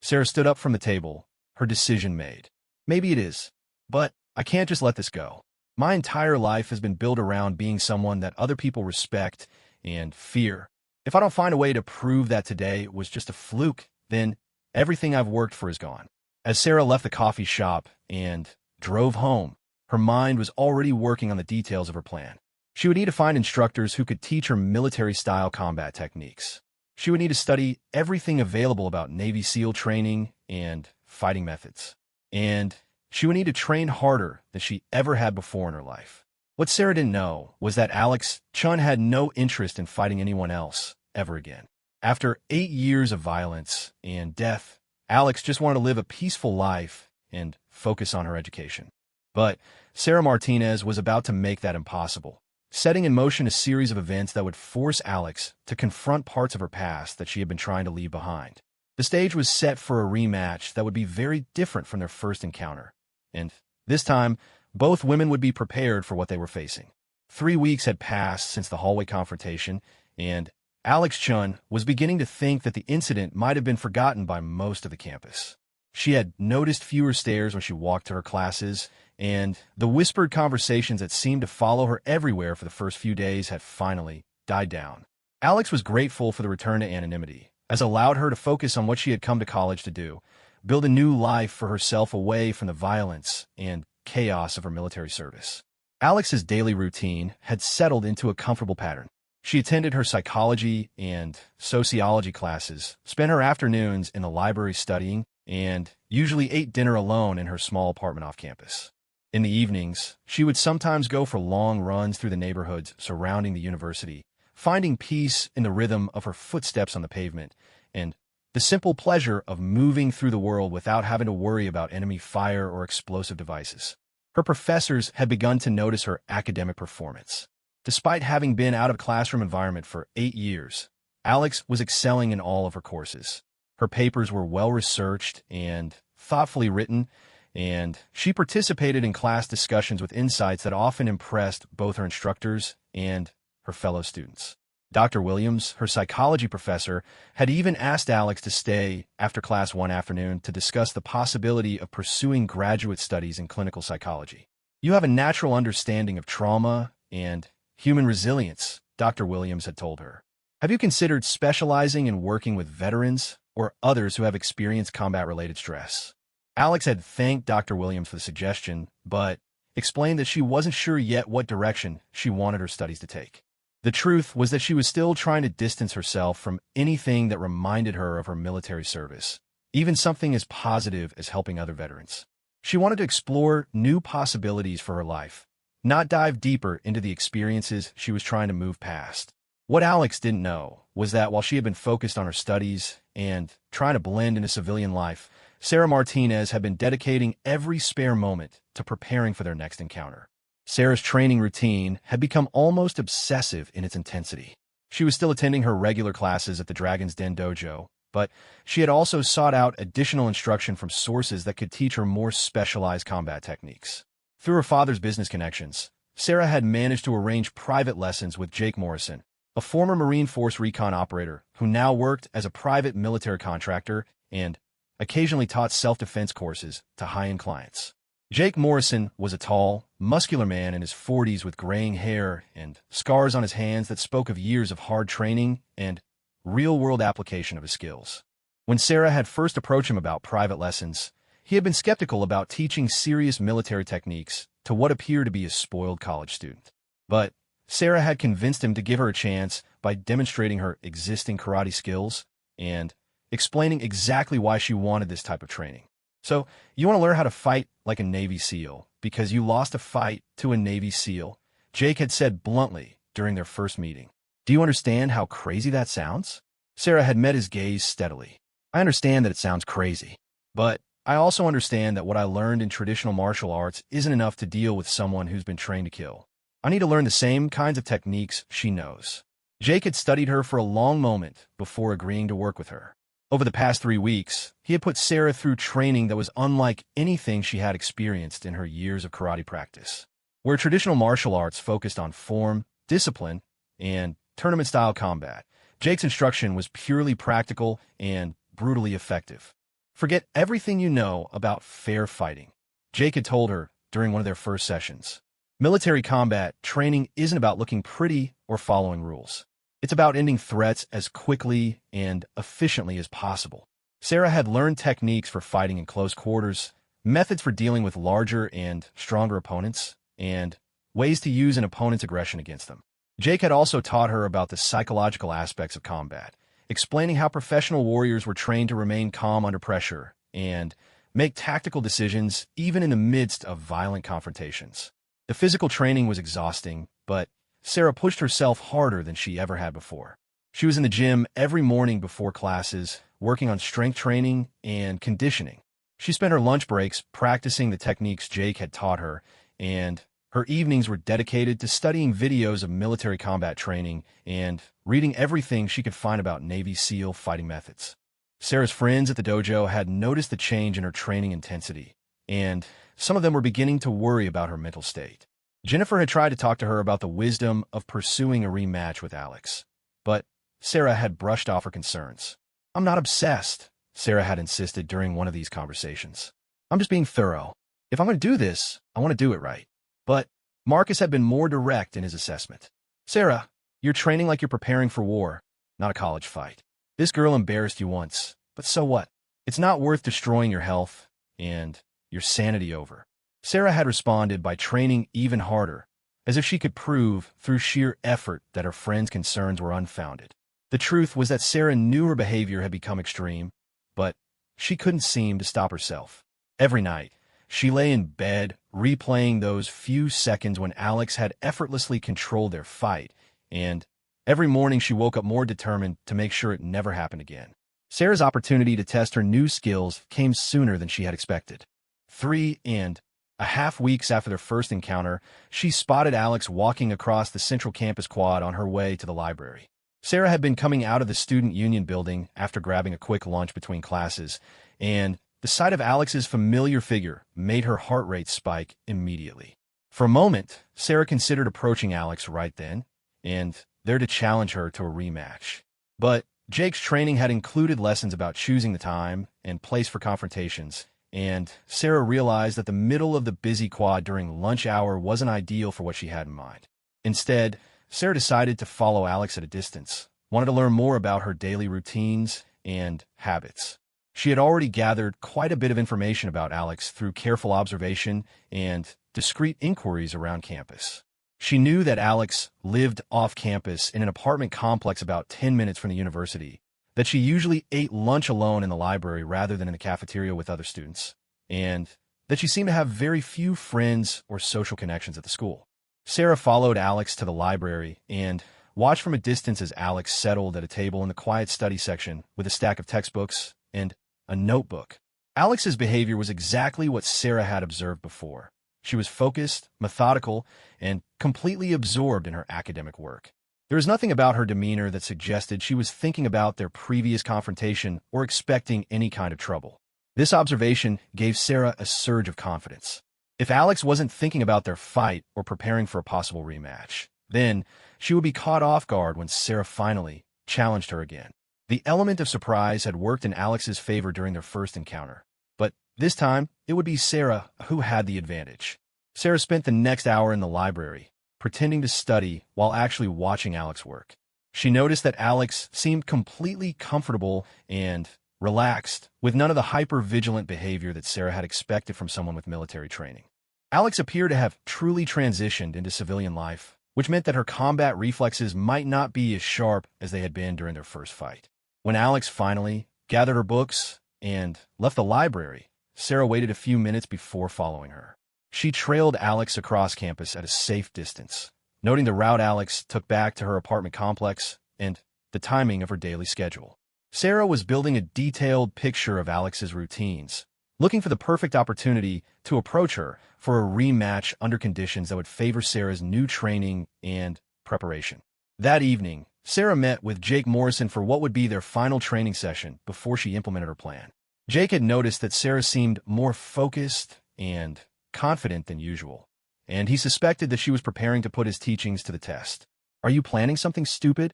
Sarah stood up from the table, her decision made. "Maybe it is, but I can't just let this go. My entire life has been built around being someone that other people respect and fear. If I don't find a way to prove that today was just a fluke, then everything I've worked for is gone." As Sarah left the coffee shop and drove home, her mind was already working on the details of her plan. She would need to find instructors who could teach her military-style combat techniques. She would need to study everything available about Navy SEAL training and fighting methods. And she would need to train harder than she ever had before in her life. What Sarah didn't know was that Alex Chun had no interest in fighting anyone else ever again. After 8 years of violence and death, Alex just wanted to live a peaceful life and focus on her education. But Sarah Martinez was about to make that impossible, setting in motion a series of events that would force Alex to confront parts of her past that she had been trying to leave behind. The stage was set for a rematch that would be very different from their first encounter. And this time, both women would be prepared for what they were facing. 3 weeks had passed since the hallway confrontation, and Alex Chun was beginning to think that the incident might have been forgotten by most of the campus. She had noticed fewer stares when she walked to her classes, and the whispered conversations that seemed to follow her everywhere for the first few days had finally died down. Alex was grateful for the return to anonymity, as it allowed her to focus on what she had come to college to do, build a new life for herself away from the violence and chaos of her military service. Alex's daily routine had settled into a comfortable pattern. She attended her psychology and sociology classes, spent her afternoons in the library studying, and usually ate dinner alone in her small apartment off campus. In the evenings, she would sometimes go for long runs through the neighborhoods surrounding the university, finding peace in the rhythm of her footsteps on the pavement and the simple pleasure of moving through the world without having to worry about enemy fire or explosive devices. Her professors had begun to notice her academic performance. Despite having been out of classroom environment for 8 years, Alex was excelling in all of her courses. Her papers were well-researched and thoughtfully written, and she participated in class discussions with insights that often impressed both her instructors and her fellow students. Dr. Williams, her psychology professor, had even asked Alex to stay after class one afternoon to discuss the possibility of pursuing graduate studies in clinical psychology. "You have a natural understanding of trauma and human resilience," Dr. Williams had told her. "Have you considered specializing in working with veterans or others who have experienced combat-related stress?" Alex had thanked Dr. Williams for the suggestion, but explained that she wasn't sure yet what direction she wanted her studies to take. The truth was that she was still trying to distance herself from anything that reminded her of her military service, even something as positive as helping other veterans. She wanted to explore new possibilities for her life, not dive deeper into the experiences she was trying to move past. What Alex didn't know was that while she had been focused on her studies and trying to blend into civilian life, Sarah Martinez had been dedicating every spare moment to preparing for their next encounter. Sarah's training routine had become almost obsessive in its intensity. She was still attending her regular classes at the Dragon's Den dojo, but she had also sought out additional instruction from sources that could teach her more specialized combat techniques. Through her father's business connections, Sarah had managed to arrange private lessons with Jake Morrison, a former Marine Force recon operator who now worked as a private military contractor and occasionally taught self-defense courses to high-end clients. Jake Morrison was a tall, muscular man in his 40s with graying hair and scars on his hands that spoke of years of hard training and real-world application of his skills. When Sarah had first approached him about private lessons, he had been skeptical about teaching serious military techniques to what appeared to be a spoiled college student. But Sarah had convinced him to give her a chance by demonstrating her existing karate skills and explaining exactly why she wanted this type of training. So, you want to learn how to fight like a Navy SEAL because you lost a fight to a Navy SEAL, Jake had said bluntly during their first meeting. Do you understand how crazy that sounds? Sarah had met his gaze steadily. I understand that it sounds crazy, but I also understand that what I learned in traditional martial arts isn't enough to deal with someone who's been trained to kill. I need to learn the same kinds of techniques she knows. Jake had studied her for a long moment before agreeing to work with her. Over the past 3 weeks, he had put Sarah through training that was unlike anything she had experienced in her years of karate practice. Where traditional martial arts focused on form, discipline, and tournament-style combat, Jake's instruction was purely practical and brutally effective. Forget everything you know about fair fighting, Jake had told her during one of their first sessions. Military combat training isn't about looking pretty or following rules. It's about ending threats as quickly and efficiently as possible. Sarah had learned techniques for fighting in close quarters, methods for dealing with larger and stronger opponents, and ways to use an opponent's aggression against them. Jake had also taught her about the psychological aspects of combat, explaining how professional warriors were trained to remain calm under pressure and make tactical decisions even in the midst of violent confrontations. The physical training was exhausting, but Sarah pushed herself harder than she ever had before. She was in the gym every morning before classes, working on strength training and conditioning. She spent her lunch breaks practicing the techniques Jake had taught her, and her evenings were dedicated to studying videos of military combat training and reading everything she could find about Navy SEAL fighting methods. Sarah's friends at the dojo had noticed the change in her training intensity, and some of them were beginning to worry about her mental state. Jennifer had tried to talk to her about the wisdom of pursuing a rematch with Alex, but Sarah had brushed off her concerns. I'm not obsessed, Sarah had insisted during one of these conversations. I'm just being thorough. If I'm going to do this, I want to do it right. But Marcus had been more direct in his assessment. Sarah, you're training like you're preparing for war, not a college fight. This girl embarrassed you once, but so what? It's not worth destroying your health and your sanity over. Sarah had responded by training even harder, as if she could prove through sheer effort that her friend's concerns were unfounded. The truth was that Sarah knew her behavior had become extreme, but she couldn't seem to stop herself. Every night, she lay in bed, replaying those few seconds when Alex had effortlessly controlled their fight, and every morning she woke up more determined to make sure it never happened again. Sarah's opportunity to test her new skills came sooner than she had expected. 3.5 weeks after their first encounter, she spotted Alex walking across the Central Campus quad on her way to the library. Sarah had been coming out of the Student Union building after grabbing a quick lunch between classes, and the sight of Alex's familiar figure made her heart rate spike immediately. For a moment, Sarah considered approaching Alex right then, and there to challenge her to a rematch. But Jake's training had included lessons about choosing the time and place for confrontations, and Sarah realized that the middle of the busy quad during lunch hour wasn't ideal for what she had in mind. Instead, Sarah decided to follow Alex at a distance, wanted to learn more about her daily routines and habits. She had already gathered quite a bit of information about Alex through careful observation and discreet inquiries around campus. She knew that Alex lived off campus in an apartment complex about 10 minutes from the university, that she usually ate lunch alone in the library rather than in the cafeteria with other students, and that she seemed to have very few friends or social connections at the school. Sarah followed Alex to the library and watched from a distance as Alex settled at a table in the quiet study section with a stack of textbooks and a notebook. Alex's behavior was exactly what Sarah had observed before. She was focused, methodical, and completely absorbed in her academic work. There was nothing about her demeanor that suggested she was thinking about their previous confrontation or expecting any kind of trouble. This observation gave Sarah a surge of confidence. If Alex wasn't thinking about their fight or preparing for a possible rematch, then she would be caught off guard when Sarah finally challenged her again. The element of surprise had worked in Alex's favor during their first encounter, but this time it would be Sarah who had the advantage. Sarah spent the next hour in the library, pretending to study while actually watching Alex work. She noticed that Alex seemed completely comfortable and relaxed, with none of the hyper-vigilant behavior that Sarah had expected from someone with military training. Alex appeared to have truly transitioned into civilian life, which meant that her combat reflexes might not be as sharp as they had been during their first fight. When Alex finally gathered her books and left the library, Sarah waited a few minutes before following her. She trailed Alex across campus at a safe distance, noting the route Alex took back to her apartment complex and the timing of her daily schedule. Sarah was building a detailed picture of Alex's routines, looking for the perfect opportunity to approach her for a rematch under conditions that would favor Sarah's new training and preparation. That evening, Sarah met with Jake Morrison for what would be their final training session before she implemented her plan. Jake had noticed that Sarah seemed more focused and confident than usual, and he suspected that she was preparing to put his teachings to the test. "Are you planning something stupid?"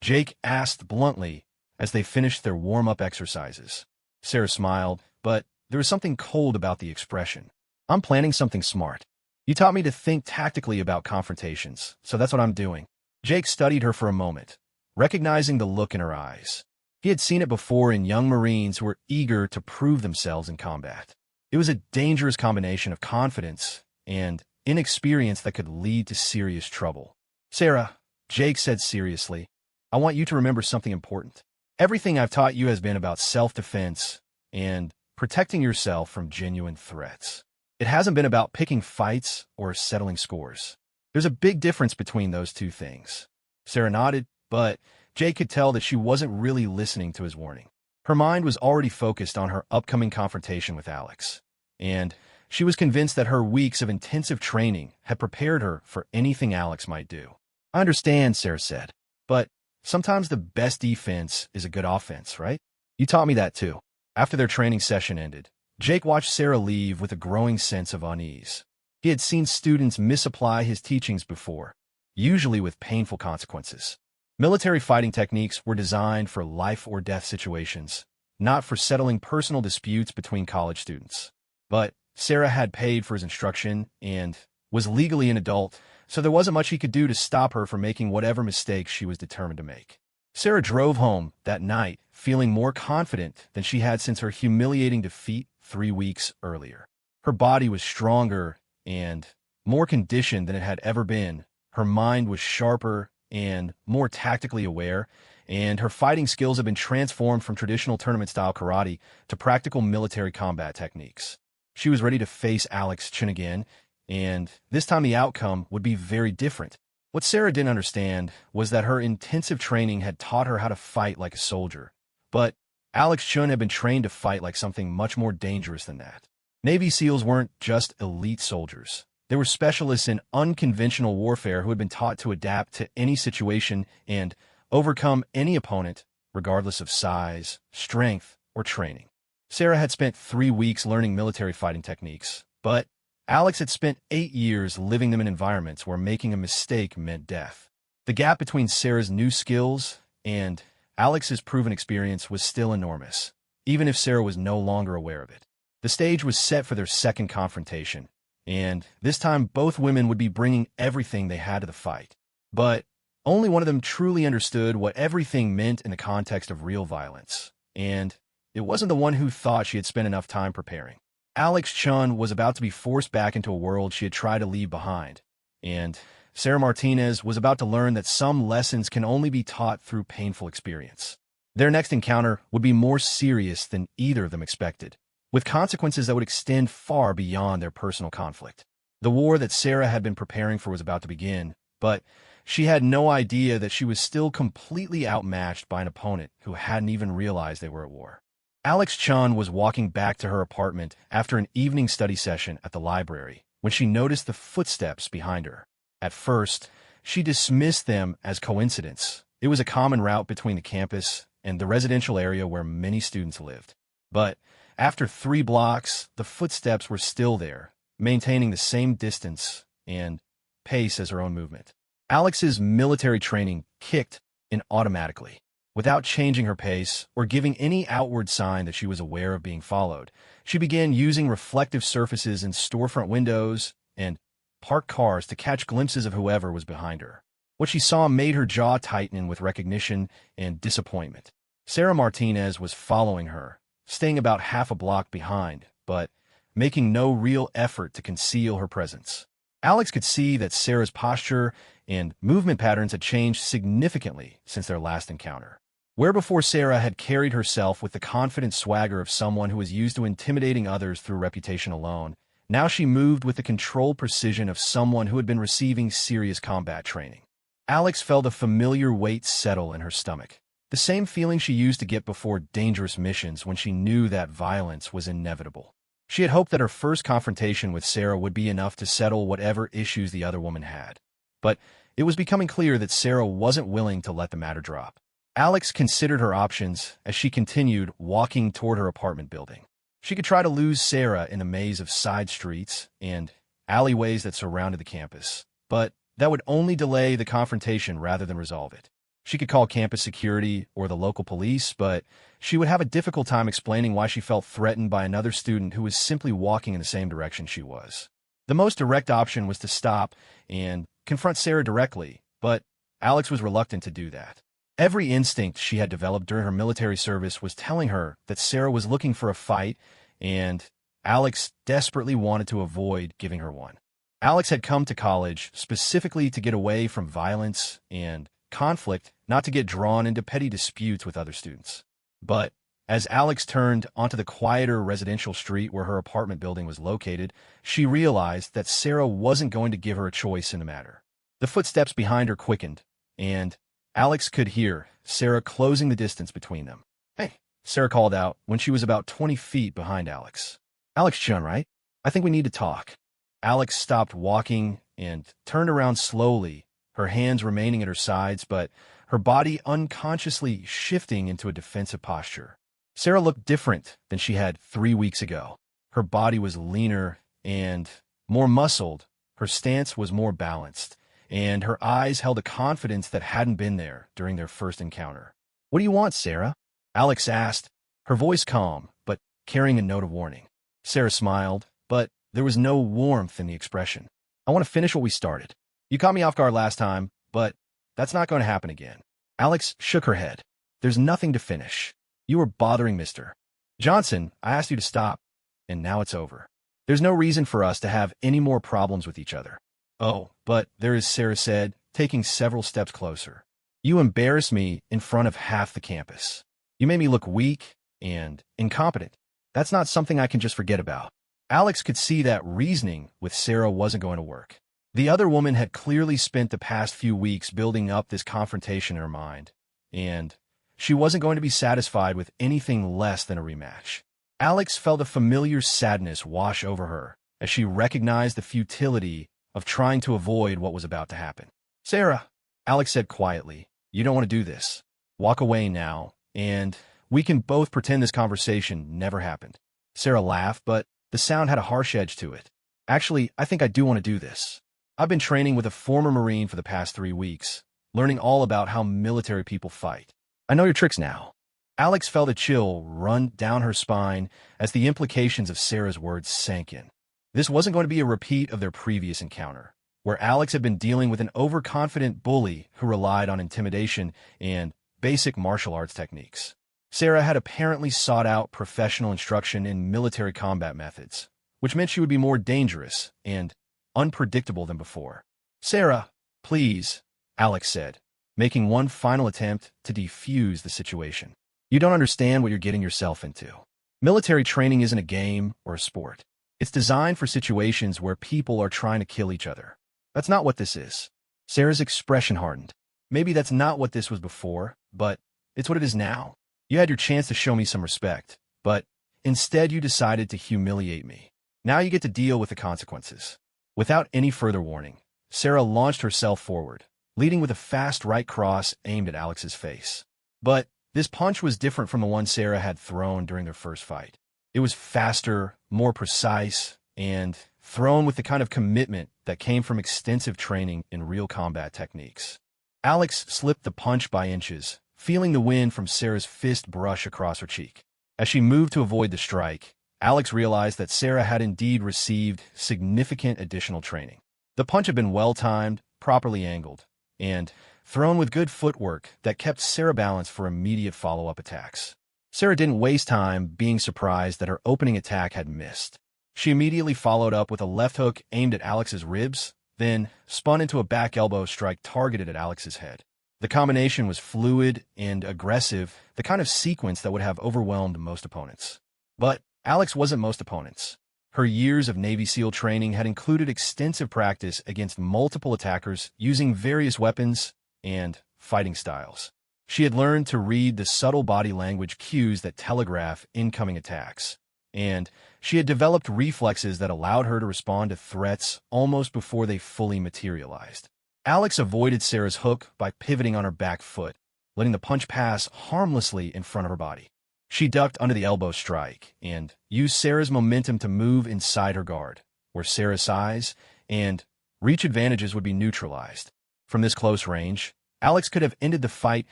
Jake asked bluntly as they finished their warm-up exercises. Sarah smiled, but there was something cold about the expression. "I'm planning something smart. You taught me to think tactically about confrontations, so that's what I'm doing." Jake studied her for a moment, recognizing the look in her eyes. He had seen it before in young Marines who were eager to prove themselves in combat. It was a dangerous combination of confidence and inexperience that could lead to serious trouble. "Sarah," Jake said seriously, "I want you to remember something important. Everything I've taught you has been about self-defense and protecting yourself from genuine threats. It hasn't been about picking fights or settling scores. There's a big difference between those two things." Sarah nodded, but Jake could tell that she wasn't really listening to his warning. Her mind was already focused on her upcoming confrontation with Alex, and she was convinced that her weeks of intensive training had prepared her for anything Alex might do. "I understand," Sarah said, "but sometimes the best defense is a good offense, right? You taught me that too." After their training session ended, Jake watched Sarah leave with a growing sense of unease. He had seen students misapply his teachings before, usually with painful consequences. Military fighting techniques were designed for life-or-death situations, not for settling personal disputes between college students. But Sarah had paid for his instruction and was legally an adult, so there wasn't much he could do to stop her from making whatever mistakes she was determined to make. Sarah drove home that night feeling more confident than she had since her humiliating defeat 3 weeks earlier. Her body was stronger and more conditioned than it had ever been. Her mind was sharper and more tactically aware, and her fighting skills had been transformed from traditional tournament-style karate to practical military combat techniques. She was ready to face Alex Chin again, and this time the outcome would be very different. What Sarah didn't understand was that her intensive training had taught her how to fight like a soldier, but Alex Chun had been trained to fight like something much more dangerous than that. Navy SEALs weren't just elite soldiers. They were specialists in unconventional warfare who had been taught to adapt to any situation and overcome any opponent, regardless of size, strength, or training. Sarah had spent 3 weeks learning military fighting techniques, but Alex had spent 8 years living them in environments where making a mistake meant death. The gap between Sarah's new skills and Alex's proven experience was still enormous, even if Sarah was no longer aware of it. The stage was set for their second confrontation, and this time both women would be bringing everything they had to the fight. But only one of them truly understood what everything meant in the context of real violence, and it wasn't the one who thought she had spent enough time preparing. Alex Chun was about to be forced back into a world she had tried to leave behind, and Sarah Martinez was about to learn that some lessons can only be taught through painful experience. Their next encounter would be more serious than either of them expected, with consequences that would extend far beyond their personal conflict. The war that Sarah had been preparing for was about to begin, but she had no idea that she was still completely outmatched by an opponent who hadn't even realized they were at war. Alex Chun was walking back to her apartment after an evening study session at the library when she noticed the footsteps behind her. At first, she dismissed them as coincidence. It was a common route between the campus and the residential area where many students lived. But after 3 blocks, the footsteps were still there, maintaining the same distance and pace as her own movement. Alex's military training kicked in automatically. Without changing her pace or giving any outward sign that she was aware of being followed, she began using reflective surfaces in storefront windows and parked cars to catch glimpses of whoever was behind her. What she saw made her jaw tighten with recognition and disappointment. Sarah Martinez was following her, staying about half a block behind, but making no real effort to conceal her presence. Alex could see that Sarah's posture and movement patterns had changed significantly since their last encounter. Where before Sarah had carried herself with the confident swagger of someone who was used to intimidating others through reputation alone, now she moved with the controlled precision of someone who had been receiving serious combat training. Alex felt a familiar weight settle in her stomach, the same feeling she used to get before dangerous missions when she knew that violence was inevitable. She had hoped that her first confrontation with Sarah would be enough to settle whatever issues the other woman had. But it was becoming clear that Sarah wasn't willing to let the matter drop. Alex considered her options as she continued walking toward her apartment building. She could try to lose Sarah in a maze of side streets and alleyways that surrounded the campus, but that would only delay the confrontation rather than resolve it. She could call campus security or the local police, but she would have a difficult time explaining why she felt threatened by another student who was simply walking in the same direction she was. The most direct option was to stop and confront Sarah directly, but Alex was reluctant to do that. Every instinct she had developed during her military service was telling her that Sarah was looking for a fight, and Alex desperately wanted to avoid giving her one. Alex had come to college specifically to get away from violence and conflict, not to get drawn into petty disputes with other students. But as Alex turned onto the quieter residential street where her apartment building was located, she realized that Sarah wasn't going to give her a choice in the matter. The footsteps behind her quickened, and Alex could hear Sarah closing the distance between them. "Hey," Sarah called out when she was about 20 feet behind Alex. "Alex Chun, right? I think we need to talk." Alex stopped walking and turned around slowly, her hands remaining at her sides, but her body unconsciously shifting into a defensive posture. Sarah looked different than she had 3 weeks ago. Her body was leaner and more muscled. Her stance was more balanced, and her eyes held a confidence that hadn't been there during their first encounter. "What do you want, Sarah?" Alex asked, her voice calm, but carrying a note of warning. Sarah smiled, but there was no warmth in the expression. "I want to finish what we started. You caught me off guard last time, but that's not going to happen again." Alex shook her head. "There's nothing to finish. You were bothering Mr. Johnson. I asked you to stop, and now it's over. There's no reason for us to have any more problems with each other." "Oh, but there is," Sarah said, taking several steps closer. "You embarrassed me in front of half the campus. You made me look weak and incompetent. That's not something I can just forget about." Alex could see that reasoning with Sarah wasn't going to work. The other woman had clearly spent the past few weeks building up this confrontation in her mind, and she wasn't going to be satisfied with anything less than a rematch. Alex felt a familiar sadness wash over her as she recognized the futility of trying to avoid what was about to happen. "Sarah," Alex said quietly, "you don't want to do this. Walk away now, and we can both pretend this conversation never happened." Sarah laughed, but the sound had a harsh edge to it. "Actually, I think I do want to do this. I've been training with a former Marine for the past 3 weeks, learning all about how military people fight. I know your tricks now." Alex felt a chill run down her spine as the implications of Sarah's words sank in. This wasn't going to be a repeat of their previous encounter, where Alex had been dealing with an overconfident bully who relied on intimidation and basic martial arts techniques. Sarah had apparently sought out professional instruction in military combat methods, which meant she would be more dangerous and unpredictable than before. "Sarah, please," Alex said, making one final attempt to defuse the situation. "You don't understand what you're getting yourself into. Military training isn't a game or a sport. It's designed for situations where people are trying to kill each other. That's not what this is." Sarah's expression hardened. "Maybe that's not what this was before, but it's what it is now. You had your chance to show me some respect, but instead you decided to humiliate me. Now you get to deal with the consequences." Without any further warning, Sarah launched herself forward, leading with a fast right cross aimed at Alex's face. But this punch was different from the one Sarah had thrown during their first fight. It was faster, more precise, and thrown with the kind of commitment that came from extensive training in real combat techniques. Alex slipped the punch by inches, feeling the wind from Sarah's fist brush across her cheek. As she moved to avoid the strike, Alex realized that Sarah had indeed received significant additional training. The punch had been well-timed, properly angled, and thrown with good footwork that kept Sarah balanced for immediate follow-up attacks. Sarah didn't waste time being surprised that her opening attack had missed. She immediately followed up with a left hook aimed at Alex's ribs, then spun into a back elbow strike targeted at Alex's head. The combination was fluid and aggressive, the kind of sequence that would have overwhelmed most opponents. But Alex wasn't most opponents. Her years of Navy SEAL training had included extensive practice against multiple attackers using various weapons and fighting styles. She had learned to read the subtle body language cues that telegraph incoming attacks, and she had developed reflexes that allowed her to respond to threats almost before they fully materialized. Alex avoided Sarah's hook by pivoting on her back foot, letting the punch pass harmlessly in front of her body. She ducked under the elbow strike and used Sarah's momentum to move inside her guard, where Sarah's size and reach advantages would be neutralized. From this close range, Alex could have ended the fight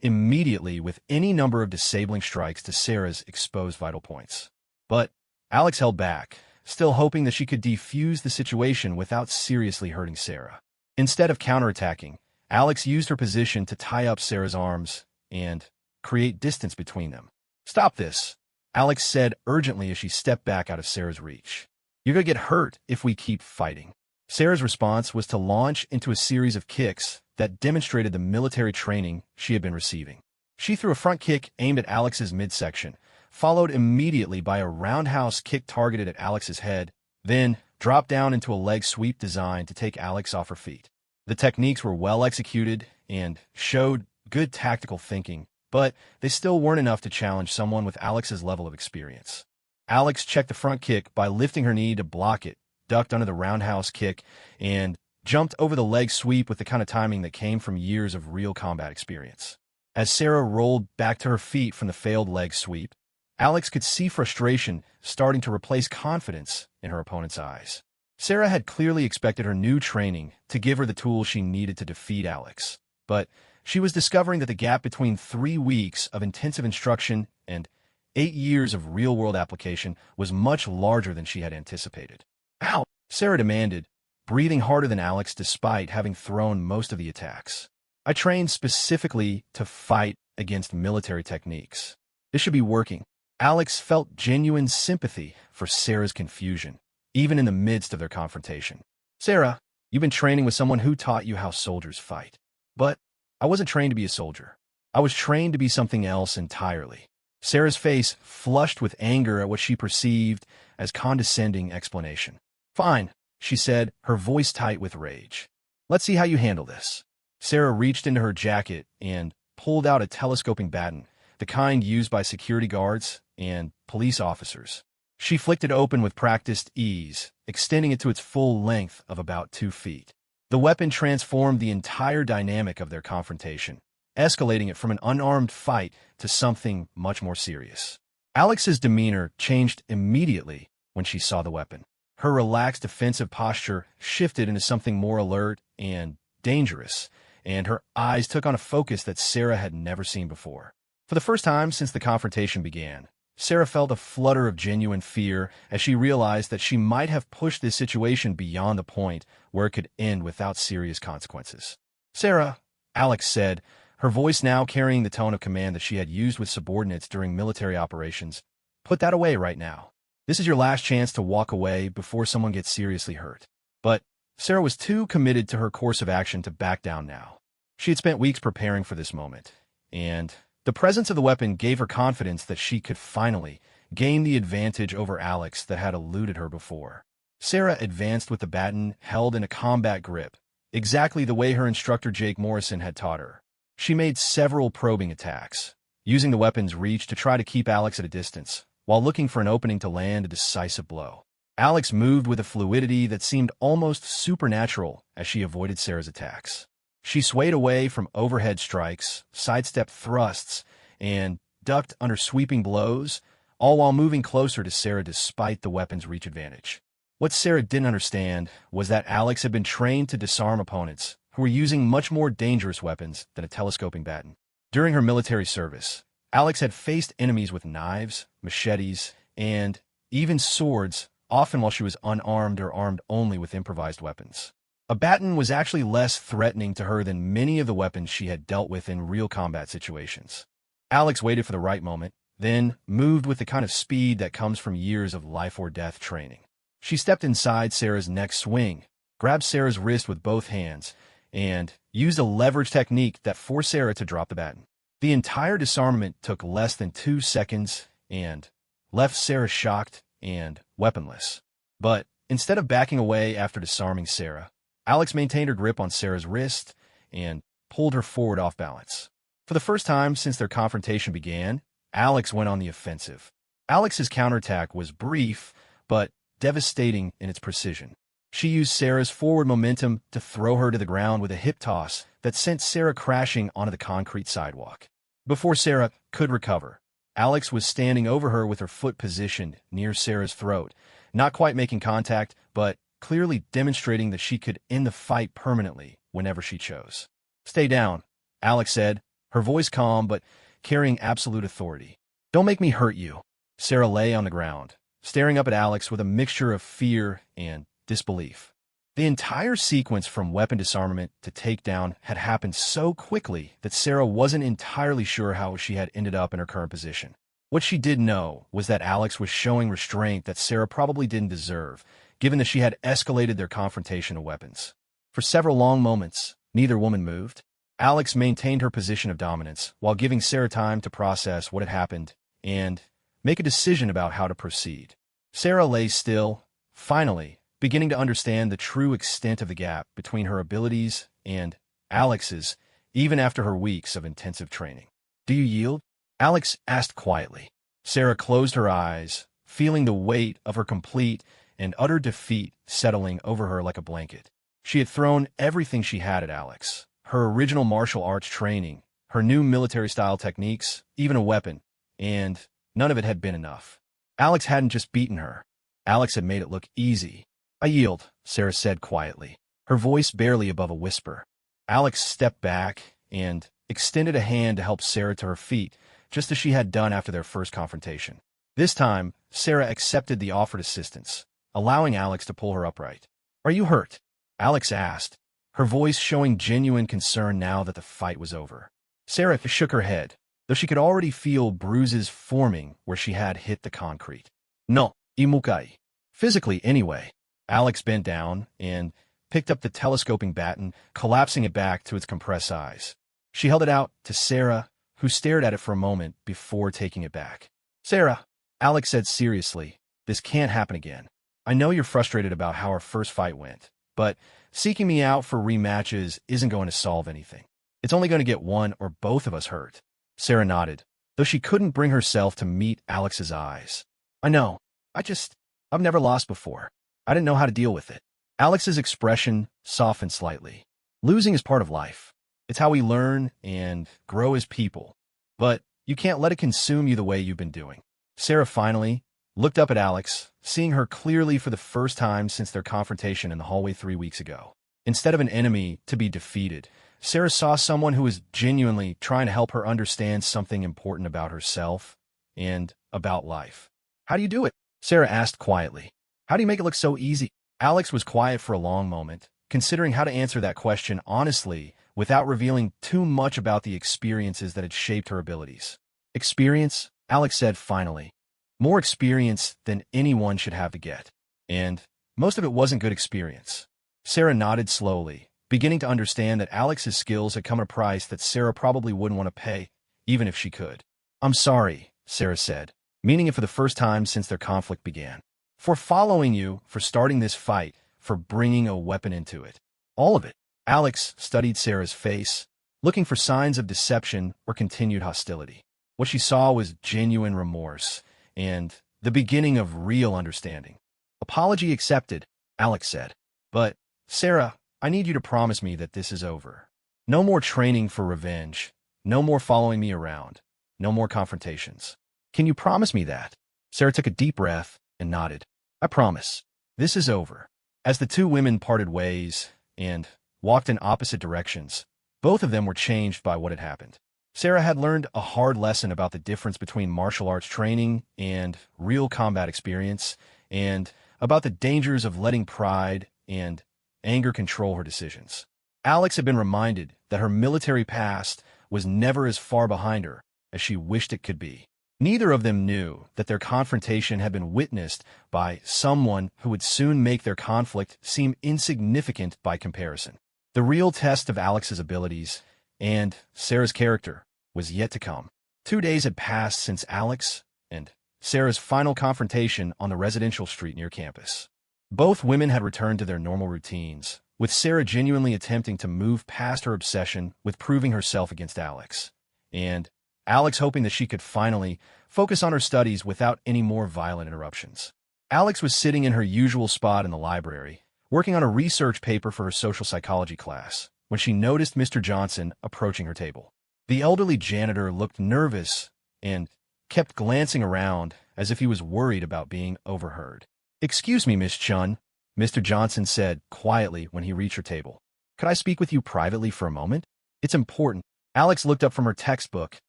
immediately with any number of disabling strikes to Sarah's exposed vital points. But Alex held back, still hoping that she could defuse the situation without seriously hurting Sarah. Instead of counterattacking, Alex used her position to tie up Sarah's arms and create distance between them. "Stop this," Alex said urgently as she stepped back out of Sarah's reach. "You're going to get hurt if we keep fighting." Sarah's response was to launch into a series of kicks that demonstrated the military training she had been receiving. She threw a front kick aimed at Alex's midsection, followed immediately by a roundhouse kick targeted at Alex's head, then dropped down into a leg sweep designed to take Alex off her feet. The techniques were well executed and showed good tactical thinking, but they still weren't enough to challenge someone with Alex's level of experience. Alex checked the front kick by lifting her knee to block it, ducked under the roundhouse kick, and jumped over the leg sweep with the kind of timing that came from years of real combat experience. As Sarah rolled back to her feet from the failed leg sweep, Alex could see frustration starting to replace confidence in her opponent's eyes. Sarah had clearly expected her new training to give her the tools she needed to defeat Alex, but she was discovering that the gap between 3 weeks of intensive instruction and 8 years of real-world application was much larger than she had anticipated. "Ow!" Sarah demanded, breathing harder than Alex despite having thrown most of the attacks. "I trained specifically to fight against military techniques. This should be working." Alex felt genuine sympathy for Sarah's confusion, even in the midst of their confrontation. "Sarah, you've been training with someone who taught you how soldiers fight. But I wasn't trained to be a soldier. I was trained to be something else entirely." Sarah's face flushed with anger at what she perceived as condescending explanation. "Fine," she said, her voice tight with rage. "Let's see how you handle this." Sarah reached into her jacket and pulled out a telescoping baton, the kind used by security guards and police officers. She flicked it open with practiced ease, extending it to its full length of about 2 feet. The weapon transformed the entire dynamic of their confrontation, escalating it from an unarmed fight to something much more serious. Alex's demeanor changed immediately when she saw the weapon. Her relaxed defensive posture shifted into something more alert and dangerous, and her eyes took on a focus that Sarah had never seen before. For the first time since the confrontation began, Sarah felt a flutter of genuine fear as she realized that she might have pushed this situation beyond the point where it could end without serious consequences. "Sarah," Alex said, her voice now carrying the tone of command that she had used with subordinates during military operations, "put that away right now. This is your last chance to walk away before someone gets seriously hurt." But Sarah was too committed to her course of action to back down now. She had spent weeks preparing for this moment, and the presence of the weapon gave her confidence that she could finally gain the advantage over Alex that had eluded her before. Sarah advanced with the baton held in a combat grip, exactly the way her instructor Jake Morrison had taught her. She made several probing attacks, using the weapon's reach to try to keep Alex at a distance, while looking for an opening to land a decisive blow. Alex moved with a fluidity that seemed almost supernatural as she avoided Sarah's attacks. She swayed away from overhead strikes, sidestepped thrusts, and ducked under sweeping blows, all while moving closer to Sarah despite the weapon's reach advantage. What Sarah didn't understand was that Alex had been trained to disarm opponents who were using much more dangerous weapons than a telescoping baton. During her military service, Alex had faced enemies with knives, machetes, and even swords, often while she was unarmed or armed only with improvised weapons. A baton was actually less threatening to her than many of the weapons she had dealt with in real combat situations. Alex waited for the right moment, then moved with the kind of speed that comes from years of life-or-death training. She stepped inside Sarah's next swing, grabbed Sarah's wrist with both hands, and used a leverage technique that forced Sarah to drop the baton. The entire disarmament took less than 2 seconds and left Sarah shocked and weaponless. But instead of backing away after disarming Sarah, Alex maintained her grip on Sarah's wrist and pulled her forward off balance. For the first time since their confrontation began, Alex went on the offensive. Alex's counterattack was brief, but devastating in its precision. She used Sarah's forward momentum to throw her to the ground with a hip toss that sent Sarah crashing onto the concrete sidewalk. Before Sarah could recover, Alex was standing over her with her foot positioned near Sarah's throat, not quite making contact, but clearly demonstrating that she could end the fight permanently whenever she chose. "Stay down," Alex said, her voice calm but carrying absolute authority. "Don't make me hurt you." Sarah lay on the ground, staring up at Alex with a mixture of fear and disbelief. The entire sequence from weapon disarmament to takedown had happened so quickly that Sarah wasn't entirely sure how she had ended up in her current position. What she did know was that Alex was showing restraint that Sarah probably didn't deserve, given that she had escalated their confrontation of weapons. For several long moments, neither woman moved. Alex maintained her position of dominance while giving Sarah time to process what had happened and make a decision about how to proceed. Sarah lay still, finally, beginning to understand the true extent of the gap between her abilities and Alex's, even after her weeks of intensive training. "Do you yield?" Alex asked quietly. Sarah closed her eyes, feeling the weight of her complete and utter defeat settling over her like a blanket. She had thrown everything she had at Alex. Her original martial arts training, her new military-style techniques, even a weapon, and none of it had been enough. Alex hadn't just beaten her. Alex had made it look easy. "I yield," Sarah said quietly, her voice barely above a whisper. Alex stepped back and extended a hand to help Sarah to her feet, just as she had done after their first confrontation. This time, Sarah accepted the offered assistance, allowing Alex to pull her upright. "Are you hurt?" Alex asked, her voice showing genuine concern now that the fight was over. Sarah shook her head, though she could already feel bruises forming where she had hit the concrete. "No, imukai." Physically, anyway. Alex bent down and picked up the telescoping baton, collapsing it back to its compressed size. She held it out to Sarah, who stared at it for a moment before taking it back. "Sarah," Alex said seriously, "this can't happen again. I know you're frustrated about how our first fight went, but seeking me out for rematches isn't going to solve anything. It's only going to get one or both of us hurt." Sarah nodded, though she couldn't bring herself to meet Alex's eyes. "I know. I've never lost before. I didn't know how to deal with it." Alex's expression softened slightly. "Losing is part of life. It's how we learn and grow as people. But you can't let it consume you the way you've been doing." Sarah finally looked up at Alex, seeing her clearly for the first time since their confrontation in the hallway 3 weeks ago. Instead of an enemy to be defeated, Sarah saw someone who was genuinely trying to help her understand something important about herself and about life. "How do you do it?" Sarah asked quietly. "How do you make it look so easy?" Alex was quiet for a long moment, considering how to answer that question honestly without revealing too much about the experiences that had shaped her abilities. "Experience," Alex said finally. "More experience than anyone should have to get. And most of it wasn't good experience." Sarah nodded slowly, beginning to understand that Alex's skills had come at a price that Sarah probably wouldn't want to pay, even if she could. "I'm sorry," Sarah said, meaning it for the first time since their conflict began. "For following you, for starting this fight, for bringing a weapon into it. All of it." Alex studied Sarah's face, looking for signs of deception or continued hostility. What she saw was genuine remorse and the beginning of real understanding. "Apology accepted," Alex said. "But, Sarah, I need you to promise me that this is over. No more training for revenge. No more following me around. No more confrontations. Can you promise me that?" Sarah took a deep breath and nodded. "I promise. This is over." As the two women parted ways and walked in opposite directions, both of them were changed by what had happened. Sarah had learned a hard lesson about the difference between martial arts training and real combat experience, and about the dangers of letting pride and anger control her decisions. Alex had been reminded that her military past was never as far behind her as she wished it could be. Neither of them knew that their confrontation had been witnessed by someone who would soon make their conflict seem insignificant by comparison. The real test of Alex's abilities and Sarah's character was yet to come. 2 days had passed since Alex and Sarah's final confrontation on the residential street near campus. Both women had returned to their normal routines, with Sarah genuinely attempting to move past her obsession with proving herself against Alex, and Alex hoping that she could finally focus on her studies without any more violent interruptions. Alex was sitting in her usual spot in the library, working on a research paper for her social psychology class, when she noticed Mr. Johnson approaching her table. The elderly janitor looked nervous and kept glancing around as if he was worried about being overheard. "Excuse me, Miss Chun," Mr. Johnson said quietly when he reached her table. "Could I speak with you privately for a moment? It's important." Alex looked up from her textbook,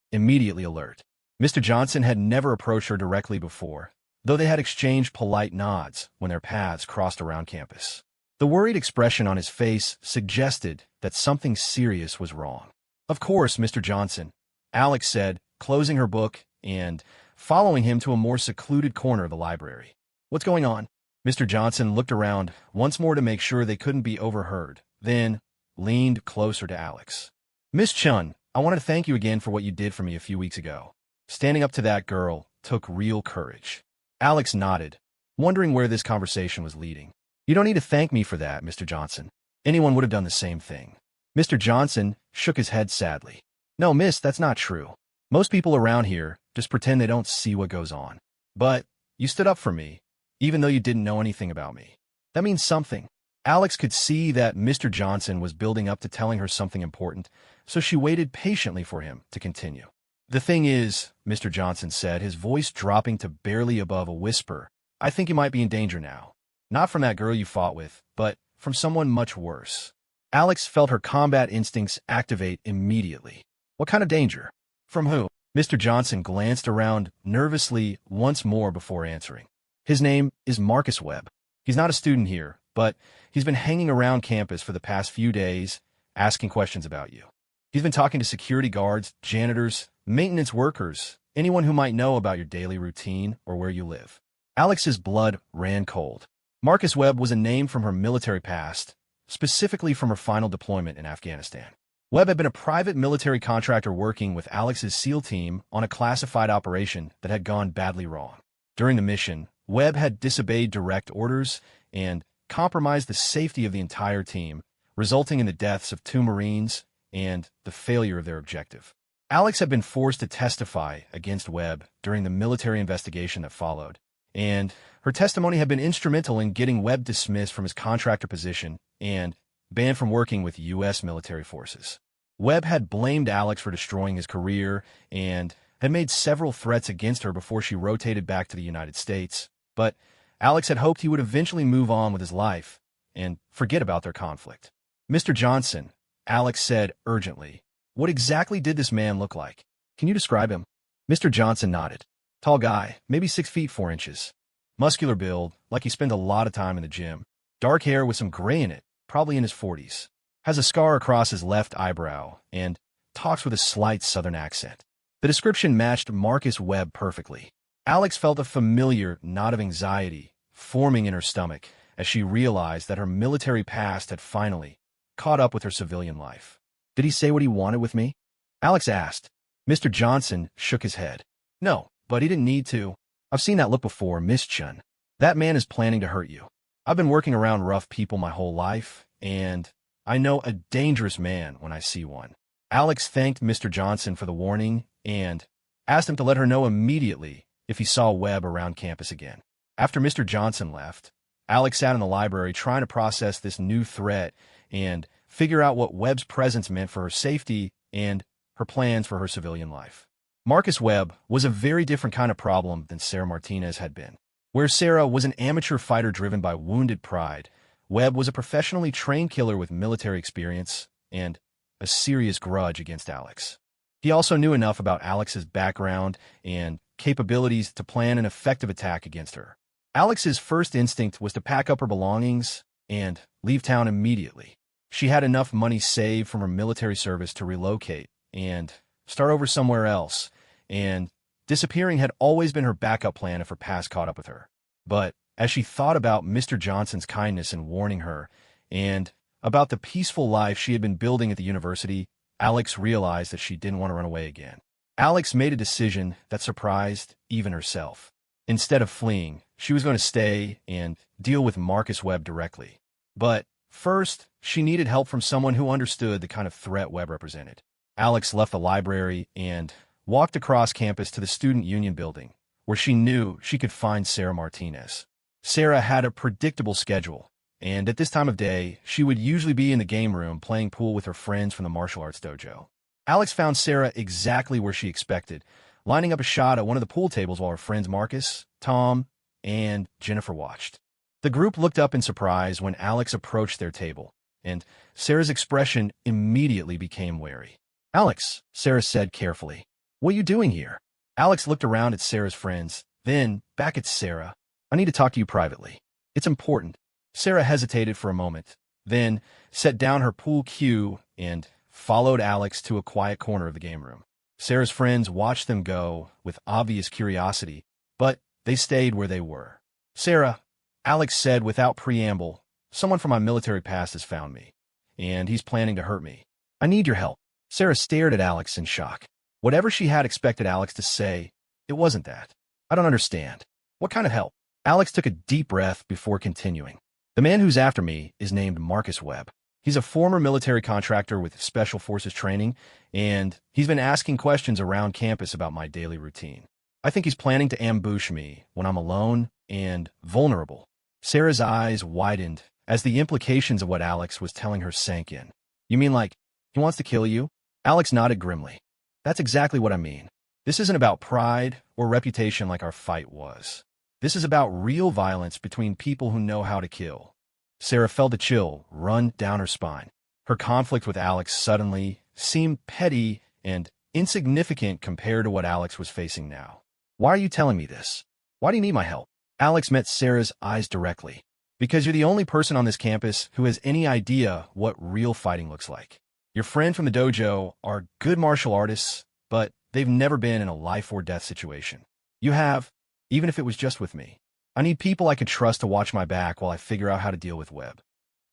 immediately alert. Mr. Johnson had never approached her directly before, though they had exchanged polite nods when their paths crossed around campus. The worried expression on his face suggested that something serious was wrong. "Of course, Mr. Johnson," Alex said, closing her book and following him to a more secluded corner of the library. "What's going on?" Mr. Johnson looked around once more to make sure they couldn't be overheard, then leaned closer to Alex. "Miss Chun, I wanted to thank you again for what you did for me a few weeks ago. Standing up to that girl took real courage." Alex nodded, wondering where this conversation was leading. "You don't need to thank me for that, Mr. Johnson. Anyone would have done the same thing." Mr. Johnson shook his head sadly. "No, miss, that's not true. Most people around here just pretend they don't see what goes on. But you stood up for me, even though you didn't know anything about me. That means something." Alex could see that Mr. Johnson was building up to telling her something important, so she waited patiently for him to continue. "The thing is," Mr. Johnson said, his voice dropping to barely above a whisper, "I think you might be in danger now. Not from that girl you fought with, but from someone much worse." Alex felt her combat instincts activate immediately. "What kind of danger? From who?" Mr. Johnson glanced around nervously once more before answering. "His name is Marcus Webb. He's not a student here, but he's been hanging around campus for the past few days, asking questions about you. He's been talking to security guards, janitors, maintenance workers, anyone who might know about your daily routine or where you live." Alex's blood ran cold. Marcus Webb was a name from her military past, specifically from her final deployment in Afghanistan. Webb had been a private military contractor working with Alex's SEAL team on a classified operation that had gone badly wrong. During the mission, Webb had disobeyed direct orders and compromised the safety of the entire team, resulting in the deaths of 2 Marines and the failure of their objective. Alex had been forced to testify against Webb during the military investigation that followed, and her testimony had been instrumental in getting Webb dismissed from his contractor position and banned from working with U.S. military forces. Webb had blamed Alex for destroying his career and had made several threats against her before she rotated back to the United States, but Alex had hoped he would eventually move on with his life and forget about their conflict. "Mr. Johnson," Alex said urgently, "what exactly did this man look like? Can you describe him?" Mr. Johnson nodded. "Tall guy, maybe 6 feet 4 inches. Muscular build, like he spent a lot of time in the gym. Dark hair with some gray in it, probably in his 40s. Has a scar across his left eyebrow, and talks with a slight southern accent." The description matched Marcus Webb perfectly. Alex felt a familiar knot of anxiety forming in her stomach as she realized that her military past had finally caught up with her civilian life. "Did he say what he wanted with me?" Alex asked. Mr. Johnson shook his head. "No, but he didn't need to. I've seen that look before, Miss Chun. That man is planning to hurt you. I've been working around rough people my whole life, and I know a dangerous man when I see one." Alex thanked Mr. Johnson for the warning and asked him to let her know immediately if he saw Webb around campus again. After Mr. Johnson left, Alex sat in the library trying to process this new threat and figure out what Webb's presence meant for her safety and her plans for her civilian life. Marcus Webb was a very different kind of problem than Sarah Martinez had been. Where Sarah was an amateur fighter driven by wounded pride, Webb was a professionally trained killer with military experience and a serious grudge against Alex. He also knew enough about Alex's background and capabilities to plan an effective attack against her. Alex's first instinct was to pack up her belongings and leave town immediately. She had enough money saved from her military service to relocate and start over somewhere else, and disappearing had always been her backup plan if her past caught up with her. But as she thought about Mr. Johnson's kindness in warning her, and about the peaceful life she had been building at the university, Alex realized that she didn't want to run away again. Alex made a decision that surprised even herself. Instead of fleeing, she was going to stay and deal with Marcus Webb directly. But first, she needed help from someone who understood the kind of threat Webb represented. Alex left the library and walked across campus to the Student Union building, where she knew she could find Sarah Martinez. Sarah had a predictable schedule, and at this time of day, she would usually be in the game room playing pool with her friends from the martial arts dojo. Alex found Sarah exactly where she expected, lining up a shot at one of the pool tables while her friends Marcus, Tom, and Jennifer watched. The group looked up in surprise when Alex approached their table, and Sarah's expression immediately became wary. "Alex," Sarah said carefully, "what are you doing here?" Alex looked around at Sarah's friends, then back at Sarah. "I need to talk to you privately. It's important." Sarah hesitated for a moment, then set down her pool cue and followed Alex to a quiet corner of the game room. Sarah's friends watched them go with obvious curiosity, but they stayed where they were. "Sarah," Alex said without preamble, "someone from my military past has found me, and he's planning to hurt me. I need your help." Sarah stared at Alex in shock. Whatever she had expected Alex to say, it wasn't that. "I don't understand. What kind of help?" Alex took a deep breath before continuing. "The man who's after me is named Marcus Webb. He's a former military contractor with Special Forces training, and he's been asking questions around campus about my daily routine. I think he's planning to ambush me when I'm alone and vulnerable." Sarah's eyes widened as the implications of what Alex was telling her sank in. "You mean like, he wants to kill you?" Alex nodded grimly. "That's exactly what I mean. This isn't about pride or reputation like our fight was. This is about real violence between people who know how to kill." Sarah felt a chill run down her spine. Her conflict with Alex suddenly seemed petty and insignificant compared to what Alex was facing now. "Why are you telling me this? Why do you need my help?" Alex met Sarah's eyes directly. "Because you're the only person on this campus who has any idea what real fighting looks like. Your friend from the dojo are good martial artists, but they've never been in a life-or-death situation. You have, even if it was just with me. I need people I can trust to watch my back while I figure out how to deal with Webb."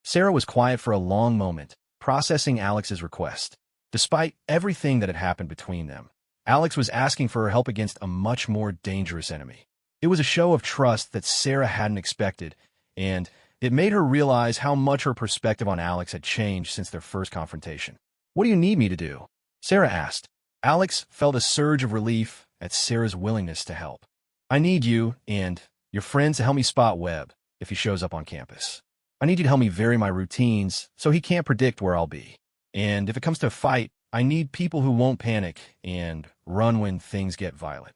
Sarah was quiet for a long moment, processing Alex's request. Despite everything that had happened between them, Alex was asking for her help against a much more dangerous enemy. It was a show of trust that Sarah hadn't expected, and it made her realize how much her perspective on Alex had changed since their first confrontation. "What do you need me to do?" Sarah asked. Alex felt a surge of relief at Sarah's willingness to help. "I need you and your friends to help me spot Webb if he shows up on campus. I need you to help me vary my routines so he can't predict where I'll be. And if it comes to a fight, I need people who won't panic and run when things get violent."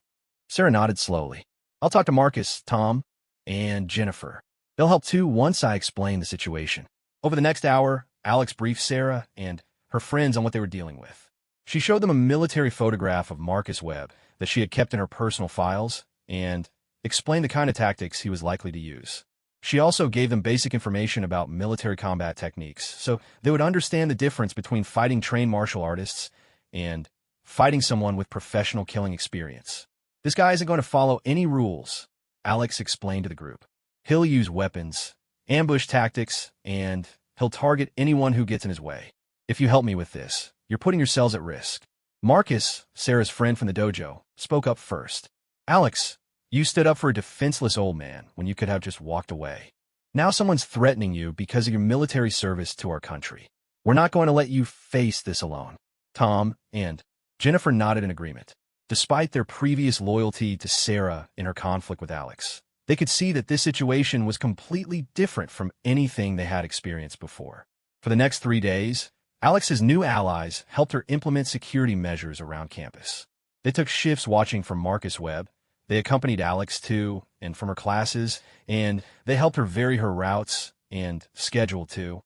Sarah nodded slowly. "I'll talk to Marcus, Tom, and Jennifer. They'll help too once I explain the situation." Over the next hour, Alex briefed Sarah and her friends on what they were dealing with. She showed them a military photograph of Marcus Webb that she had kept in her personal files and explained the kind of tactics he was likely to use. She also gave them basic information about military combat techniques, so they would understand the difference between fighting trained martial artists and fighting someone with professional killing experience. "This guy isn't going to follow any rules," Alex explained to the group. "He'll use weapons, ambush tactics, and he'll target anyone who gets in his way. If you help me with this, you're putting yourselves at risk." Marcus, Sarah's friend from the dojo, spoke up first. "Alex, you stood up for a defenseless old man when you could have just walked away. Now someone's threatening you because of your military service to our country. We're not going to let you face this alone." Tom and Jennifer nodded in agreement. Despite their previous loyalty to Sarah in her conflict with Alex, they could see that this situation was completely different from anything they had experienced before. For the next 3 days, Alex's new allies helped her implement security measures around campus. They took shifts watching for Marcus Webb. They accompanied Alex to and from her classes, and they helped her vary her routes and schedule too.